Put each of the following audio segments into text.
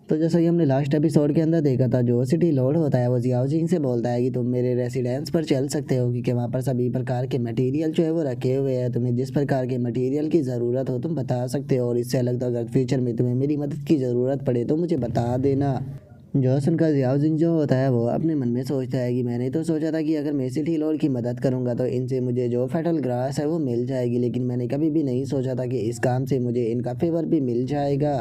तो जैसा कि हमने लास्ट एपिसोड के अंदर देखा था, जो सिटी लॉर्ड होता है वो जियाओ जिंग से बोलता है कि तुम मेरे रेसिडेंस पर चल सकते हो, क्योंकि वहाँ पर सभी प्रकार के मटेरियल जो है वो रखे हुए हैं। तुम्हें जिस प्रकार के मटेरियल की ज़रूरत हो तुम बता सकते हो, और इससे अलग तो अगर फ्यूचर में तुम्हें मेरी मदद की ज़रूरत पड़े तो मुझे बता देना। जॉसन का जियाओ जिंग जो होता है वो अपने मन में सोचता है कि मैंने तो सोचा था कि अगर मैं सिटी लॉर्ड की मदद करूंगा तो इनसे मुझे जो फेटल ग्रास है वो मिल जाएगी, लेकिन मैंने कभी भी नहीं सोचा था कि इस काम से मुझे इनका फेवर भी मिल जाएगा।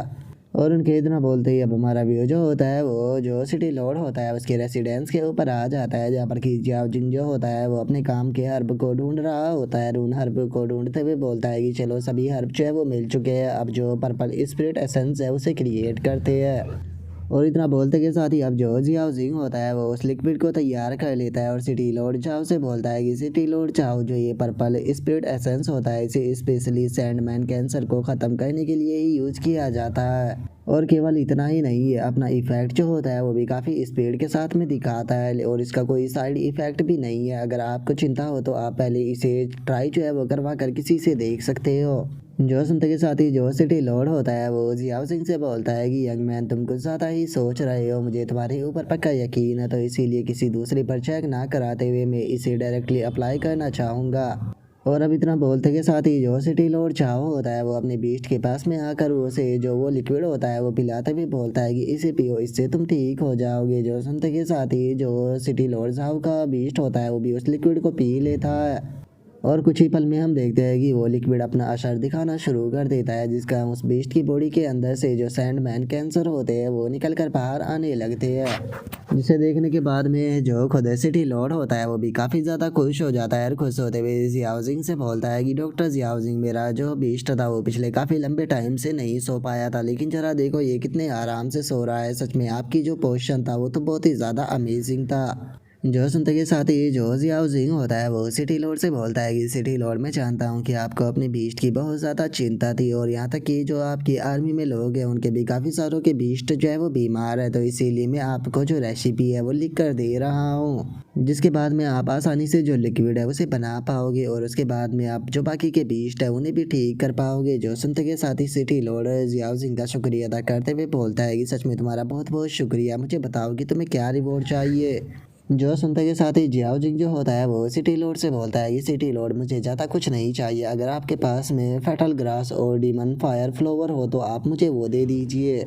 और उनके इतना बोलते ही अब हमारा व्यू जो होता है वो जो सिटी लॉर्ड होता है उसके रेसिडेंस के ऊपर आ जाता है, जहाँ पर कि जियाओ जिंग जो होता है वो अपने काम के हर्ब को ढूंढ रहा होता है। उन हर्ब को ढूंढते हुए बोलता है कि चलो सभी हर्ब जो है वो मिल चुके हैं, अब जो पर्पल स्पिरिट एसेंस है उसे क्रिएट करते हैं। और इतना बोलते के साथ ही अब जो जियाओ जिंग होता है वो उस लिक्विड को तैयार कर लेता है और सिटी लॉर्ड चाओ से बोलता है कि सिटी लॉर्ड चाओ, जो ये पर्पल स्पिरिट एसेंस होता है इसे स्पेशली सैंडमैन कैंसर को ख़त्म करने के लिए ही यूज किया जाता है। और केवल इतना ही नहीं है, अपना इफेक्ट जो होता है वो भी काफ़ी स्पीड के साथ में दिखाता है, और इसका कोई साइड इफेक्ट भी नहीं है। अगर आपको चिंता हो तो आप पहले इसे ट्राई जो है वो करवा कर किसी से देख सकते हो। जो सुनते के साथ ही जो सिटी लॉर्ड होता है वो जियाओ सिंह से बोलता है कि यंग मैन तुम कुछ ज़्यादा ही सोच रहे हो, मुझे तुम्हारे ऊपर पक्का यकीन है, तो इसीलिए किसी दूसरे पर चेक ना कराते हुए मैं इसे डायरेक्टली अप्लाई करना चाहूँगा। और अब इतना बोलते के साथ ही जो सिटी लॉर्ड चाहो होता है वो अपने बीस्ट के पास में आकर उसे जो वो लिक्विड होता है वो पिलाते हुए बोलता है कि इसे पियो, इससे तुम ठीक हो जाओगे। जो सुनते के साथ ही जो सिटी लॉर्ड चाहो का बीस्ट होता है वो भी उस लिक्विड को पी लेता है, और कुछ ही पल में हम देखते हैं कि वो लिक्विड अपना असर दिखाना शुरू कर देता है, जिसका उस बीस्ट की बॉडी के अंदर से जो सैंडमैन कैंसर होते हैं वो निकल कर बाहर आने लगते हैं। जिसे देखने के बाद में जो खुद सिटी लॉर्ड होता है वो भी काफ़ी ज़्यादा खुश हो जाता है, और खुश होते हुए जियाओ जिंग से बोलता है कि डॉक्टर जियाओ जिंग, मेरा जो बीस्ट था वो पिछले काफ़ी लंबे टाइम से नहीं सो पाया था, लेकिन ज़रा देखो ये कितने आराम से सो रहा है। सच में आपकी जो पोस्चर था वो तो बहुत ही ज़्यादा अमेजिंग था। जो सुनते के साथ ही जो जियाओ जिंग होता है वो सिटी लॉर्ड से बोलता है कि सिटी लॉर्ड, मैं जानता हूँ कि आपको अपने बीस्ट की बहुत ज़्यादा चिंता थी, और यहाँ तक कि जो आपकी आर्मी में लोग हैं उनके भी काफ़ी सारों के बीस्ट जो है वो बीमार है, तो इसीलिए मैं आपको जो रेसिपी है वो लिख कर दे रहा हूँ, जिसके बाद में आप आसानी से जो लिक्विड है उसे बना पाओगे, और उसके बाद में आप जो बाकी के बीस्ट है उन्हें भी ठीक कर पाओगे। जो सुनते के साथ ही सिटी लॉर्ड जियाओ जिंग का शुक्रिया अदा करते हुए बोलता है कि सच में तुम्हारा बहुत बहुत शुक्रिया, मुझे बताओ कि तुम्हें क्या रिवॉर्ड चाहिए। जो सुनते के साथ ही जियाओ जिंग जो होता है वो सिटी लॉर्ड से बोलता है कि सिटी लॉर्ड, मुझे ज़्यादा कुछ नहीं चाहिए, अगर आपके पास में फेटल ग्रास और डीमन फायर फ्लावर हो तो आप मुझे वो दे दीजिए।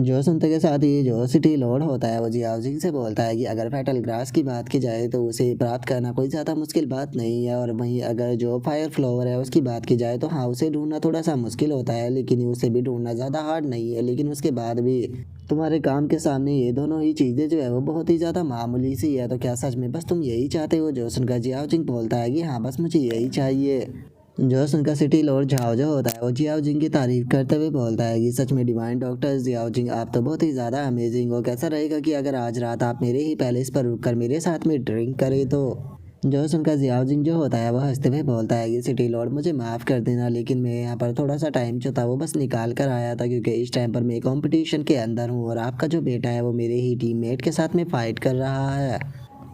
जो सुनते के साथ ही जो सिटी लॉर्ड होता है वो जियाओ जिंग से बोलता है कि अगर फेटल ग्रास की बात की जाए तो उसे प्राप्त करना कोई ज़्यादा मुश्किल बात नहीं है, और वहीं अगर जो फायर फ्लावर है उसकी बात की जाए तो हाँ उसे ढूंढना थोड़ा सा मुश्किल होता है, लेकिन उसे भी ढूंढना ज़्यादा हार्ड नहीं है। लेकिन उसके बाद भी तुम्हारे काम के सामने ये दोनों ही चीज़ें जो है वो बहुत ही ज़्यादा मामूली सी है, तो क्या सच में बस तुम यही चाहते हो। जो सुनकर जियाओ जिंग बोलता है कि हाँ बस मुझे यही चाहिए। जो सुनकर सिटी लॉर्ड झाओ जो होता है वो जियाओ जिंग की तारीफ करते हुए बोलता है कि सच में डिवाइन डॉक्टर जियाओ जिंग, आप तो बहुत ही ज़्यादा अमेजिंग हो, कैसा रहेगा कि अगर आज रात आप मेरे ही पैलेस पर रुककर मेरे साथ में ड्रिंक करें। तो जो सुनकर जियाओ जिंग जो होता है वह हंसते हुए बोलता है कि सिटी लॉर्ड मुझे माफ़ कर देना, लेकिन मैं यहाँ पर थोड़ा सा टाइम जो था वो बस निकाल कर आया था, क्योंकि इस टाइम पर मैं कंपटीशन के अंदर हूँ और आपका जो बेटा है वो मेरे ही टीममेट के साथ में फाइट कर रहा है।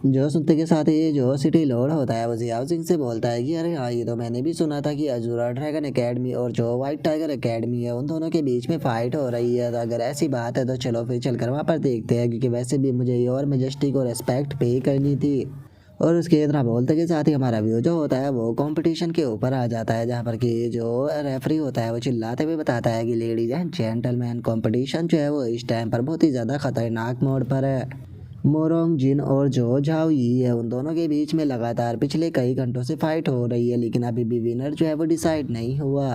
जो सुनते के साथ ही जो सिटी लॉर्ड होता है वो जियाओ सिंह से बोलता है कि अरे हाँ, ये तो मैंने भी सुना था कि अजूरा ड्रैगन एकेडमी और जो वाइट टाइगर एकेडमी है उन दोनों के बीच में फाइट हो रही है, तो अगर ऐसी बात है तो चलो फिर चल कर वहाँ पर देखते हैं, क्योंकि वैसे भी मुझे योर मेजेस्टी को रेस्पेक्ट पे करनी थी। और उसके इतना बोलते के साथ ही हमारा व्यू जो होता है वो कंपटीशन के ऊपर आ जाता है, जहाँ पर कि जो रेफरी होता है वो चिल्लाते हुए बताता है कि लेडीज एंड जेंटलमैन, कंपटीशन जो है वो इस टाइम पर बहुत ही ज़्यादा खतरनाक मोड पर है। मोरोंग जिन और जो झाओ यी है उन दोनों के बीच में लगातार पिछले कई घंटों से फाइट हो रही है, लेकिन अभी भी विनर जो है वो डिसाइड नहीं हुआ।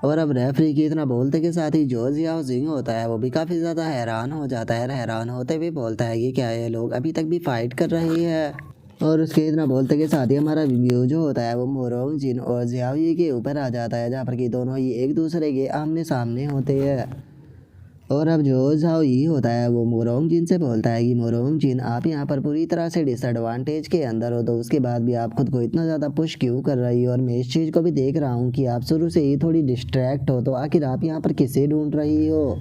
और अब रेफरी की इतना बोलते के साथ ही जो जियाओ जिंग होता है वो भी काफ़ी ज़्यादा हैरान हो जाता है, हैरान होते हुए बोलता है कि क्या ये लोग अभी तक भी फाइट कर रहे हैं। और उसके इतना बोलते के साथ ही हमारा व्यू जो होता है वो मोरोंग जिन और जियाओ यी के ऊपर आ जाता है, जहाँ पर कि दोनों ही एक दूसरे के आमने सामने होते हैं। और अब जो झाओ यी होता है वो मोरोंग जिन से बोलता है कि मोरोंग जिन, आप यहाँ पर पूरी तरह से डिसएडवांटेज के अंदर हो, तो उसके बाद भी आप खुद को इतना ज़्यादा पुश क्यों कर रही हो। और मैं इस चीज़ को भी देख रहा हूँ कि आप शुरू से ही थोड़ी डिस्ट्रैक्ट हो, तो आखिर आप यहाँ पर किसे ढूंढ रही हो।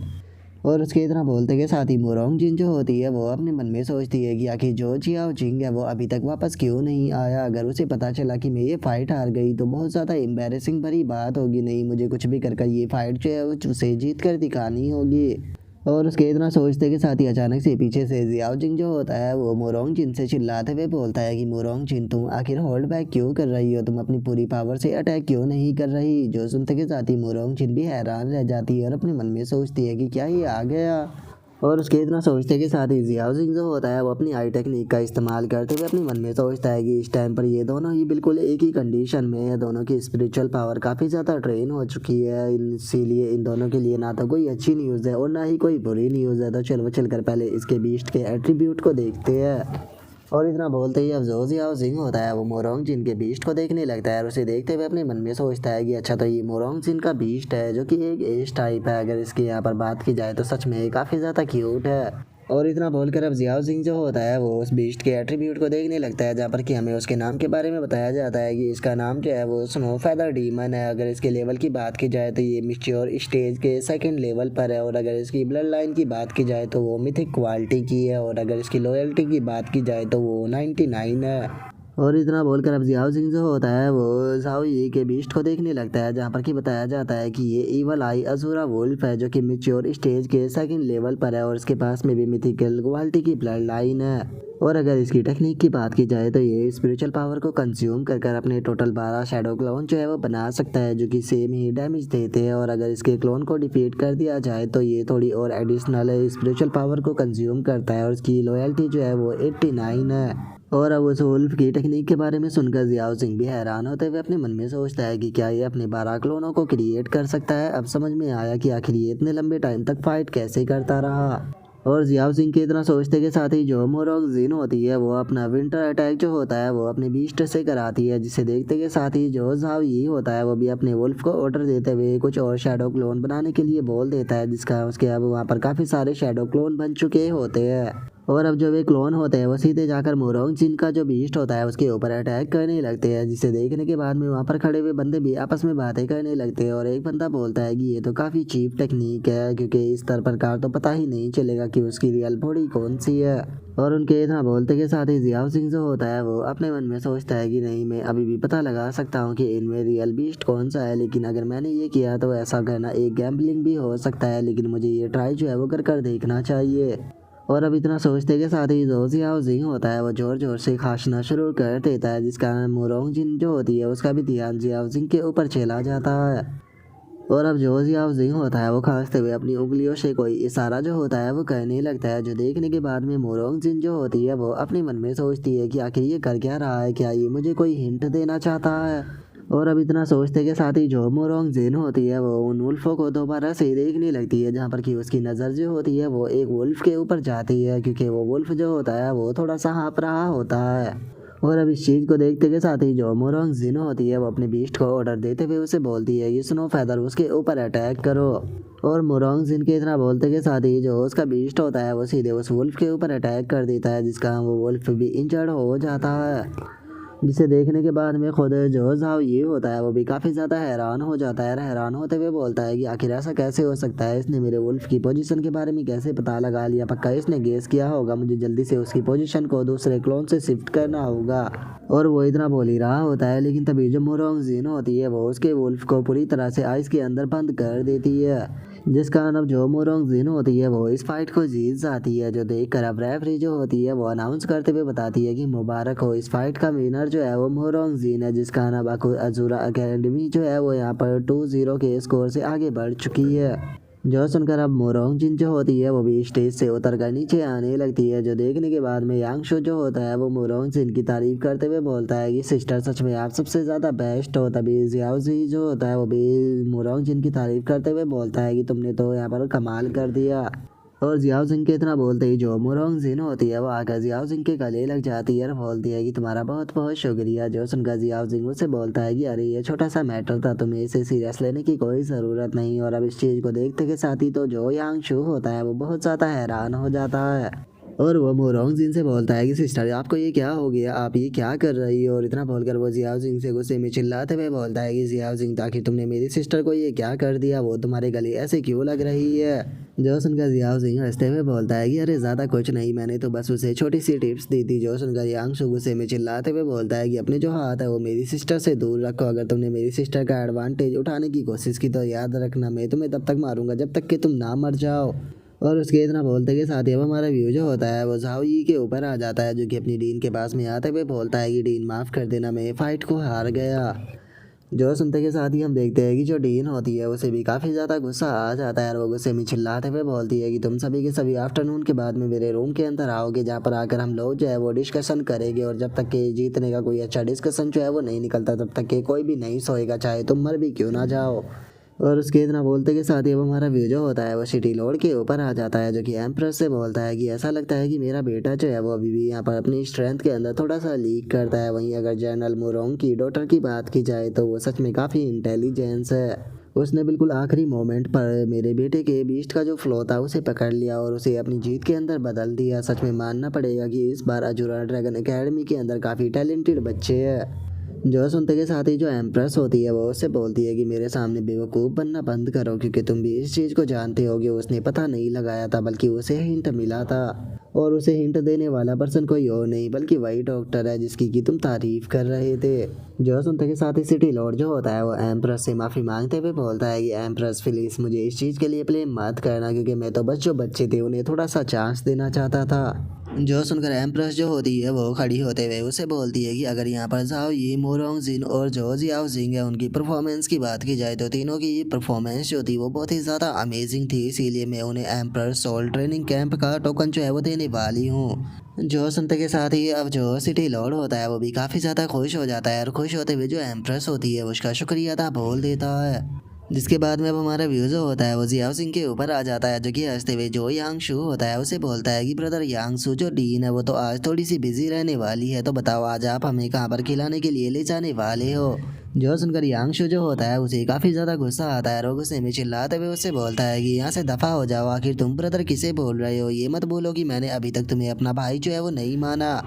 और उसके इतना बोलते के साथ ही मोरोंग जिन जो होती है वो अपने मन में सोचती है कि आखिर जो जियाओ जिंग है वो अभी तक वापस क्यों नहीं आया। अगर उसे पता चला कि मैं ये फाइट हार गई तो बहुत ज़्यादा एम्बेरसिंग भरी बात होगी, नहीं मुझे कुछ भी कर कर ये फाइट जो है उसे जीत कर दिखानी होगी। और उसके इतना सोचते के साथ ही अचानक से पीछे से जियाओ जिंग जो होता है वो मोरोंग जिन से चिल्लाते हुए बोलता है कि मोरोंग जिन तुम आखिर होल्ड बैक क्यों कर रही हो, तुम अपनी पूरी पावर से अटैक क्यों नहीं कर रही। जो सुनते के साथ ही मोरोंग जिन भी हैरान रह जाती है और अपने मन में सोचती है कि क्या ये आ गया। और उसके इतना सोचते के साथ ही जियाओ जिंग जो होता है वो अपनी आई टेक्निक का इस्तेमाल करते हुए अपने मन में सोचता है कि इस टाइम पर ये दोनों ही बिल्कुल एक ही कंडीशन में है, दोनों की स्पिरिचुअल पावर काफ़ी ज़्यादा ट्रेन हो चुकी है, इसीलिए इन दोनों के लिए ना तो कोई अच्छी न्यूज़ है और ना ही कोई बुरी न्यूज़ है। तो चलो चलकर पहले इसके बीस्ट के एट्रीब्यूट को देखते हैं। और इतना बोलते ही अब जो जियाओ जिंग होता है वो मोरोंग जिन के बीस्ट को देखने लगता है और उसे देखते हुए अपने मन में सोचता है कि अच्छा तो ये मोरोंग जिन का बीस्ट है जो कि एक एज टाइप है, अगर इसकी यहाँ पर बात की जाए तो सच में काफ़ी ज़्यादा क्यूट है। और इतना बोलकर अब जियाओ जिंग जो होता है वो उस बीस्ट के एट्रीब्यूट को देखने लगता है जहाँ पर कि हमें उसके नाम के बारे में बताया जाता है कि इसका नाम जो है वो स्नो फेदर डीमन है। अगर इसके लेवल की बात की जाए तो ये मिच्योर स्टेज के सेकंड लेवल पर है, और अगर इसकी ब्लड लाइन की बात की जाए तो वो मिथिक क्वालिटी की है, और अगर इसकी लॉयल्टी की बात की जाए तो वो 99 है। और इतना बोलकर अब जियाओ जिंग जो होता है वो झाओ यी के बीस्ट को देखने लगता है जहाँ पर कि बताया जाता है कि ये ईवल आई अजूरा वुल्फ है जो कि मिच्योर स्टेज के सेकंड लेवल पर है, और इसके पास में भी मिथिकल क्वालिटी की ब्लड लाइन है। और अगर इसकी टेक्निक की बात की जाए तो ये स्पिरिचुअल पावर को कंज्यूम कर कर अपने टोटल 12 शैडो क्लोन जो है वो बना सकता है जो कि सेम ही डैमेज देते हैं, और अगर इसके क्लोन को डिफीट कर दिया जाए तो ये थोड़ी और एडिशनल स्पिरिचुअल पावर को कंज्यूम करता है, और इसकी लॉयल्टी जो है वो 89 है। और अब उस वुल्फ की टेक्निक के बारे में सुनकर जियाओ जिंग भी हैरान होते हुए अपने मन में सोचता है कि क्या ये अपने 12 क्लोनों को क्रिएट कर सकता है। अब समझ में आया कि आखिर ये इतने लंबे टाइम तक फाइट कैसे करता रहा। और जियाओ जिंग के इतना सोचते के साथ ही जो मोरोंग जिन होती है वो अपना विंटर अटैक जो होता है वो अपने बीस्ट से कराती है, जिसे देखते के साथ ही जो झाओ यी होता है वो भी अपने वुल्फ को ऑर्डर देते हुए कुछ और शैडो क्लोन बनाने के लिए बोल देता है, जिसका उसके अब वहाँ पर काफ़ी सारे शैडो क्लोन बन चुके होते हैं। और अब जो वे क्लोन होते हैं वो सीधे जाकर मोरोंग जिन का जो बीस्ट होता है उसके ऊपर अटैक करने लगते हैं, जिसे देखने के बाद में वहाँ पर खड़े हुए बंदे भी आपस में बातें करने लगते हैं। और एक बंदा बोलता है कि ये तो काफ़ी चीप टेक्निक है क्योंकि इस स्तर पर कार तो पता ही नहीं चलेगा कि उसकी रियल बॉडी कौन सी है। और उनके इतना बोलते के साथ ही जियाओ सिंह जो होता है वो अपने मन में सोचता है कि नहीं, मैं अभी भी पता लगा सकता हूँ कि इनमें रियल बीस्ट कौन सा है, लेकिन अगर मैंने ये किया तो ऐसा करना एक गैम्बलिंग भी हो सकता है, लेकिन मुझे ये ट्राई जो है वो कर देखना चाहिए। और अब इतना सोचते के साथ ही जो जियाओ जिंग होता है वो जोर जोर से खांसना शुरू कर देता है, जिस कारण मोरोंग जिन जो होती है उसका भी ध्यान जियाओ जिंग के ऊपर चला जाता है। और अब जो जियाओ जिंग होता है वो खांसते हुए अपनी उंगलियों से कोई इशारा जो होता है वो करने लगता है, जो देखने के बाद में मोरोंग जिन जो होती है वो अपने मन में सोचती है कि आखिर ये कर क्या रहा है, क्या ये मुझे कोई हिंट देना चाहता है। और अब इतना सोचते के साथ ही जो मोरोंग जिन होती है वो उन वुल्फों को दोबारा से देखने लगती है, जहाँ पर कि उसकी नज़र जो होती है वो एक वुल्फ के ऊपर जाती है, क्योंकि वो वुल्फ जो होता है वो थोड़ा सा हाँफ रहा होता है। और अब इस चीज़ को देखते के साथ ही जो मोरोंग जिन होती है वो अपने बीस्ट को ऑर्डर देते हुए उसे बोलती है कि स्नो फेदर उसके ऊपर अटैक करो। और मोरोंग जिन के इतना बोलते के साथ ही जो उसका बीस्ट होता है वो सीधे उस वुल्फ के ऊपर अटैक कर देता है, जिसका वो वुल्फ भी इंजर्ड हो जाता है। जिसे देखने के बाद में खुद जो झाओ ये होता है वो भी काफ़ी ज़्यादा हैरान हो जाता है, हैरान होते हुए बोलता है कि आखिर ऐसा कैसे हो सकता है, इसने मेरे वुल्फ की पोजीशन के बारे में कैसे पता लगा लिया, पक्का इसने गेस किया होगा, मुझे जल्दी से उसकी पोजीशन को दूसरे क्लोन से शिफ्ट करना होगा। और वो इतना बोल ही रहा होता है, लेकिन तभी जो मोरोंग जिन होती है वो उसके वुल्फ को पूरी तरह से आइस के अंदर बंद कर देती है, जिस कारण अब जो मोरोंग जिन होती है वो इस फाइट को जीत जाती है। जो देखकर अब रेफरी जो होती है वो अनाउंस करते हुए बताती है कि मुबारक हो, इस फाइट का विनर जो है वो मोरोंग जिन है, जिस कारण अब अजूरा एकेडमी जो है वो यहाँ पर 2-0 के स्कोर से आगे बढ़ चुकी है। जो सुनकर अब मोरोंग जिन जो होती है वो भी स्टेज से उतर कर नीचे आने लगती है, जो देखने के बाद में यांगशु जो होता है वो मोरोंग जिन की तारीफ करते हुए बोलता है कि सिस्टर सच में आप सबसे ज़्यादा बेस्ट हो। तभी जियाओ जी जो होता है वो भी मोरोंग जिन की तारीफ करते हुए बोलता है कि तुमने तो यहाँ पर कमाल कर दिया। और जियाओ सिंह के इतना बोलते ही जो मोरोंग जिन होती है वो आकर जियाओ सिंह के गले लग जाती है और बोलती है कि तुम्हारा बहुत बहुत शुक्रिया। जो सुनकर जियाओ सिंह उससे बोलता है कि अरे ये छोटा सा मैटर था, तुम्हें इसे सीरियस लेने की कोई ज़रूरत नहीं। और अब इस चीज़ को देखते के साथ ही तो जो यांगशु होता है वो बहुत ज़्यादा हैरान हो जाता है, और वो मोरोंग जिन से बोलता है कि सिस्टर आपको ये क्या हो गया, आप ये क्या कर रही हो। और इतना बोलकर वो जियाओ सिंह से गुस्से में चिल्लाते हुए बोलता है कि जियाओ सिंह आखिर तुमने मेरी सिस्टर को ये क्या कर दिया, वो तुम्हारे गले ऐसे क्यों लग रही है। जो सुनकर जियाओ सिंह हंसते हुए बोलता है कि अरे ज़्यादा कुछ नहीं, मैंने तो बस उसे छोटी सी टिप्स दी थी। जो सुनकर यांगशु गुस्से में चिल्लाते हुए बोलता है कि अपने जो हाथ है वो मेरी सिस्टर से दूर रखो, अगर तुमने मेरी सिस्टर का एडवांटेज उठाने की कोशिश की तो याद रखना मैं तुम्हें तब तक मारूंगा जब तक कि तुम ना मर जाओ। और उसके इतना बोलते के साथ ही अब हमारा व्यू जो होता है वो झाओ यी के ऊपर आ जाता है, जो कि अपनी डीन के पास में आते हुए बोलता है कि डीन माफ़ कर देना, मैं फाइट को हार गया। जो सुनते के साथ ही हम देखते हैं कि जो डीन होती है उसे भी काफ़ी ज़्यादा गुस्सा आ जाता है और वो गुस्से में चिल्लाते हुए बोलती है कि तुम सभी के सभी आफ्टरनून के बाद में मेरे रूम के अंदर आओगे, जहाँ पर आकर हम लोग जो है वो डिस्कशन करेंगे, और जब तक कि जीतने का कोई अच्छा डिस्कशन जो है वो नहीं निकलता तब तक कि कोई भी नहीं सोएगा, चाहे तुम मर भी क्यों ना जाओ। और उसके इतना बोलते के साथ ही अब हमारा व्यू जो होता है वो सिटी लॉर्ड के ऊपर आ जाता है, जो कि एम्प्रेस से बोलता है कि ऐसा लगता है कि मेरा बेटा जो है वो अभी भी यहाँ पर अपनी स्ट्रेंथ के अंदर थोड़ा सा लीक करता है। वहीं अगर जनरल मोरोंग की डॉटर की बात की जाए तो वो सच में काफ़ी इंटेलिजेंस है। उसने बिल्कुल आखिरी मोमेंट पर मेरे बेटे के बीस्ट का जो फ्लो था उसे पकड़ लिया और उसे अपनी जीत के अंदर बदल दिया। सच में मानना पड़ेगा कि इस बार अजुरा ड्रैगन एकेडमी के अंदर काफ़ी टैलेंटेड बच्चे हैं। जो सुनते के साथ ही जो एम्प्रेस होती है वो उससे बोलती है कि मेरे सामने बेवकूफ़ बनना बंद करो, क्योंकि तुम भी इस चीज़ को जानते हो कि उसने पता नहीं लगाया था, बल्कि उसे हिंट मिला था, और उसे हिंट देने वाला पर्सन कोई और नहीं बल्कि वही डॉक्टर है जिसकी कि तुम तारीफ कर रहे थे। जो सुनते के साथ ही सिटी लॉर्ड जो होता है वो एम्प्रेस से माफ़ी मांगते हुए बोलता है कि एम्प्रेस प्लीज़ मुझे इस चीज़ के लिए ब्लेम मत करना, क्योंकि मैं तो बस जो बच्चे थे उन्हें थोड़ा सा चांस देना चाहता था। जो सुनकर एम्प्रेस जो होती है वो खड़ी होते हुए उसे बोलती है कि अगर यहाँ पर जाओ ये मोरोंग जिन और जो जियाओ जिंग है उनकी परफॉर्मेंस की बात की जाए तो तीनों की परफॉर्मेंस जो थी वो बहुत ही ज़्यादा अमेजिंग थी, इसीलिए मैं उन्हें एम्प्रेस सोल ट्रेनिंग कैंप का टोकन जो है वो देने वाली हूँ। जो सुनते के साथ ही अब जो सिटी लॉर्ड होता है वो भी काफ़ी ज़्यादा खुश हो जाता है, और खुश होते हुए जो एम्प्रेस होती है उसका शुक्रिया अदा बोल देता है। जिसके बाद में अब हमारा व्यू जो होता है वो जियाओ सिंह के ऊपर आ जाता है, जो कि हंसते हुए जो यांग शू होता है उसे बोलता है कि ब्रदर यांग शू, जो डीन है वो तो आज थोड़ी सी बिजी रहने वाली है, तो बताओ आज आप हमें कहाँ पर खिलाने के लिए ले जाने वाले हो। जो सुनकर यांग शू जो होता है उसे काफ़ी ज़्यादा गुस्सा आता है और वो गुस्से में चिल्लाते हुए उससे बोलता है कि यहाँ से दफ़ा हो जाओ, आखिर तुम ब्रदर किसे बोल रहे हो, ये मत बोलो कि मैंने अभी तक तुम्हें अपना भाई जो है वो नहीं माना।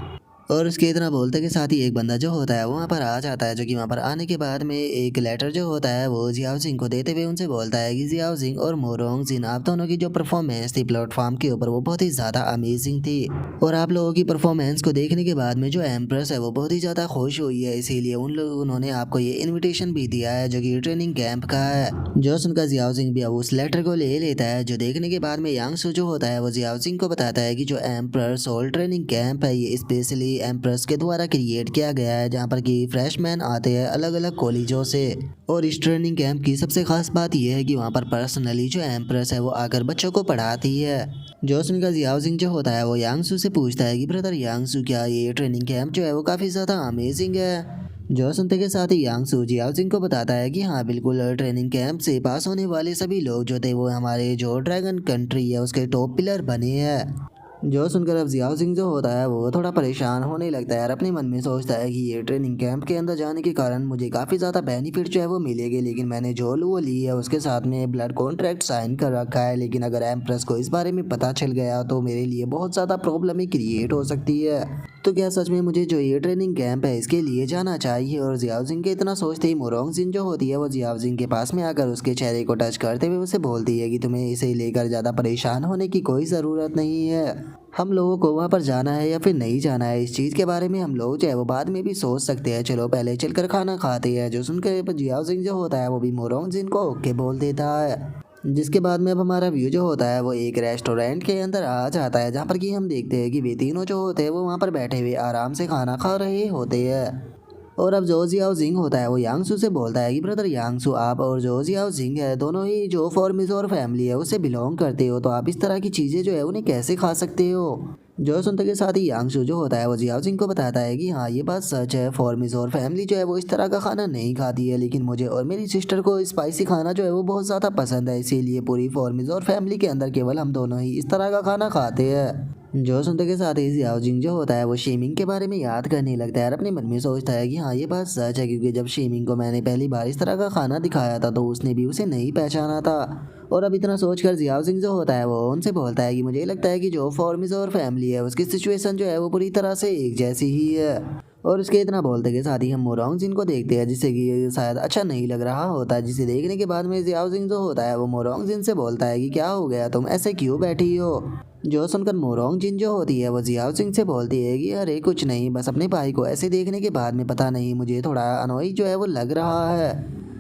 और उसके इतना बोलते के साथ ही एक बंदा जो होता है वो वहाँ पर आ जाता है, जो कि वहाँ पर आने के बाद में एक लेटर जो होता है वो जियाओ सिंह को देते हुए उनसे बोलता है कि जियाओ सिंह और मोरोंग जिन, आप दोनों की जो परफॉर्मेंस थी प्लेटफॉर्म के ऊपर वो बहुत ही ज़्यादा अमेजिंग थी, और आप लोगों की परफॉर्मेंस को देखने के बाद में जो एम्प्रेस है वो बहुत ही ज़्यादा खुश हुई है, इसीलिए उन्होंने आपको ये इन्विटेशन भी दिया है जो कि ट्रेनिंग कैंप का है। जो सुनकर जियाओ सिंह भी अब उस लेटर को ले लेता है, जो देखने के बाद में यांग सू जो होता है वो जियाओ सिंह को बताता है कि जो एम्प्रेस सोल ट्रेनिंग कैंप है ये स्पेशली एम्प्रेस के द्वारा क्रिएट किया गया है, जहाँ पर कि फ्रेशमैन आते हैं अलग अलग कॉलेजों से, और इस ट्रेनिंग कैंप की सबसे खास बात यह है कि वहाँ पर पर्सनली जो एम्प्रेस है वो आकर बच्चों को पढ़ाती है। जो सुनकर जियाओ सिंह जो होता है वो यांगसू से पूछता है कि ब्रदर यांगसू, क्या ये ट्रेनिंग कैंप जो है वो काफ़ी ज़्यादा अमेजिंग है। जो सुनते के साथ ही यांगसू जियाओ सिंह को बताता है कि हाँ बिल्कुल, ट्रेनिंग कैंप से पास होने वाले सभी लोग जो थे वो हमारे जो ड्रैगन कंट्री है उसके टॉप पिलर बने हैं। जो सुनकर अब जियाओ सिंह जो होता है वो थोड़ा परेशान होने लगता है और अपने मन में सोचता है कि ये ट्रेनिंग कैंप के अंदर जाने के कारण मुझे काफ़ी ज़्यादा बेनिफिट जो है वो मिलेंगे, लेकिन मैंने जो वो ली है उसके साथ में ब्लड कॉन्ट्रैक्ट साइन कर रखा है, लेकिन अगर एम्प्रेस को इस बारे में पता चल गया तो मेरे लिए बहुत ज़्यादा प्रॉब्लम क्रिएट हो सकती है। तो क्या सच में मुझे जो ये ट्रेनिंग कैंप है इसके लिए जाना चाहिए? और जियाओ सिंह के इतना सोचते ही मोरोंग जिन जो होती है वो जियाओ सिंह के पास में आकर उसके चेहरे को टच करते हुए उसे बोलती है कि तुम्हें इसे लेकर ज़्यादा परेशान होने की कोई ज़रूरत नहीं है, हम लोगों को वहाँ पर जाना है या फिर नहीं जाना है इस चीज़ के बारे में हम लोग जो है वो बाद में भी सोच सकते हैं, चलो पहले चलकर खाना खाते हैं। जो सुनकर जियाओ सिंह जो होता है वो भी मोरोंग जिन को ओके बोल देता है। जिसके बाद में अब हमारा व्यू जो होता है वो एक रेस्टोरेंट के अंदर आ जाता है, जहाँ पर कि हम देखते हैं कि वे तीनों जो होते हैं वो वहाँ पर बैठे हुए आराम से खाना खा रहे होते हैं। और अब जो जियाओ जिंग होता है वो यांगसू से बोलता है कि ब्रदर यांगसू, आप और जो जियाओ जिंग है दोनों ही जो फॉर्मिस और फैमिली है उससे बिलोंग करते हो, तो आप इस तरह की चीज़ें जो है उन्हें कैसे खा सकते हो? जो सुनते के साथ ही यांगसू जो होता है वो जियाओ सिंह को बताता है कि हाँ ये बात सच है, फॉर्मिस और फैमिली जो है वो इस तरह का खाना नहीं खाती है, लेकिन मुझे और मेरी सिस्टर को स्पाइसी खाना जो है वो बहुत ज़्यादा पसंद है, इसीलिए पूरी फॉर्मिस और फैमिली के अंदर केवल हम दोनों ही इस तरह का खाना खाते हैं। जो सुनते के साथ ही जियाओ जिंग जो होता है वो शेमिंग के बारे में याद करने लगता है और अपने मन में सोचता है कि हाँ ये बात सच है, क्योंकि जब शेमिंग को मैंने पहली बार इस तरह का खाना दिखाया था तो उसने भी उसे नहीं पहचाना था। और अब इतना सोचकर जियाओ सिंह जो होता है वो उनसे बोलता है कि मुझे लगता है कि जो फॉर्मिस और फैमिली है उसकी सिचुएशन जो है वो पूरी तरह से एक जैसी ही है। और उसके इतना बोलते के साथ ही हम मोरोंग जिन को देखते हैं, जिससे कि ये शायद अच्छा नहीं लग रहा होता है, जिसे देखने के बाद में जियाओ सिंह जो होता है वो मोरोंग जिन से बोलता है कि क्या हो गया, तुम ऐसे क्यों बैठी हो? जो सुनकर मोरोंग जिन जो होती है वो जियाओ सिंह से बोलती है कि अरे कुछ नहीं, बस अपने भाई को ऐसे देखने के बाद में पता नहीं मुझे थोड़ा अनोई जो है वो लग रहा है।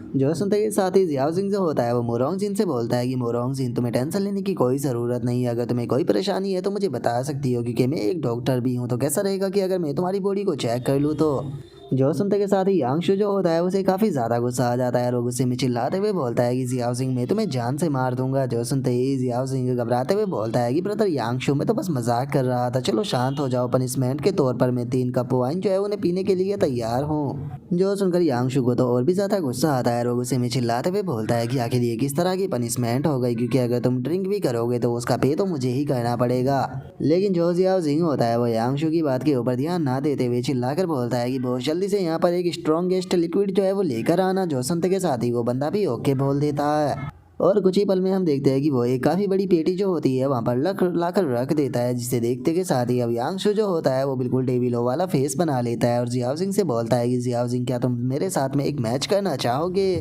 जो सुनते के साथ ही जियाओ जिंग जो होता है वो मोरोंग जिन से बोलता है कि मोरोंग जिन तुम्हें टेंशन लेने की कोई ज़रूरत नहीं है। अगर तुम्हें कोई परेशानी है तो मुझे बता सकती हो, क्योंकि मैं एक डॉक्टर भी हूँ। तो कैसा रहेगा कि अगर मैं तुम्हारी बॉडी को चेक कर लूँ। तो जो सुनते के साथ ही यांगशु जो होता है उसे काफ़ी ज़्यादा गुस्सा आ जाता है और वो गुस्से में चिल्लाते हुए बोलता है कि जियाओ सिंह मैं तुम्हें जान से मार दूंगा। जो सुनते ही जियाओ सिंह घबराते हुए बोलता है कि ब्रदर यांगशु मैं तो बस मजाक कर रहा था, चलो शांत हो जाओ। पनिशमेंट के तौर पर मैं 3 कप वाइन जो है उन्हें पीने के लिए तैयार हूँ। जो सुनकर यांगशु को तो और भी ज़्यादा गुस्सा आता है और वो गुस्से में चिल्लाते हुए बोलता है कि आखिर ये किस तरह की पनिशमेंट हो गई, क्योंकि अगर तुम ड्रिंक भी करोगे तो उसका पे तो मुझे ही करना पड़ेगा। लेकिन जो जियाओ सिंह होता है वो यांगशु की बात के ऊपर ध्यान ना देते हुए चिल्लाकर बोलता है कि बहुत जल्दी से यहाँ पर एक स्ट्रॉन्गेस्ट लिक्विड जो है वो लेकर आना। जो सुनते के साथ ही वो बंदा भी ओके बोल देता है और कुछ ही पल में हम देखते हैं कि वो एक काफ़ी बड़ी पेटी जो होती है वहाँ पर लाकर रख देता है, जिसे देखते के साथ ही अब यांगशु जो होता है वो बिल्कुल डेविलो वाला फेस बना लेता है और जियाओ सिंह से बोलता है कि जियाओ सिंह क्या तुम मेरे साथ में एक मैच करना चाहोगे?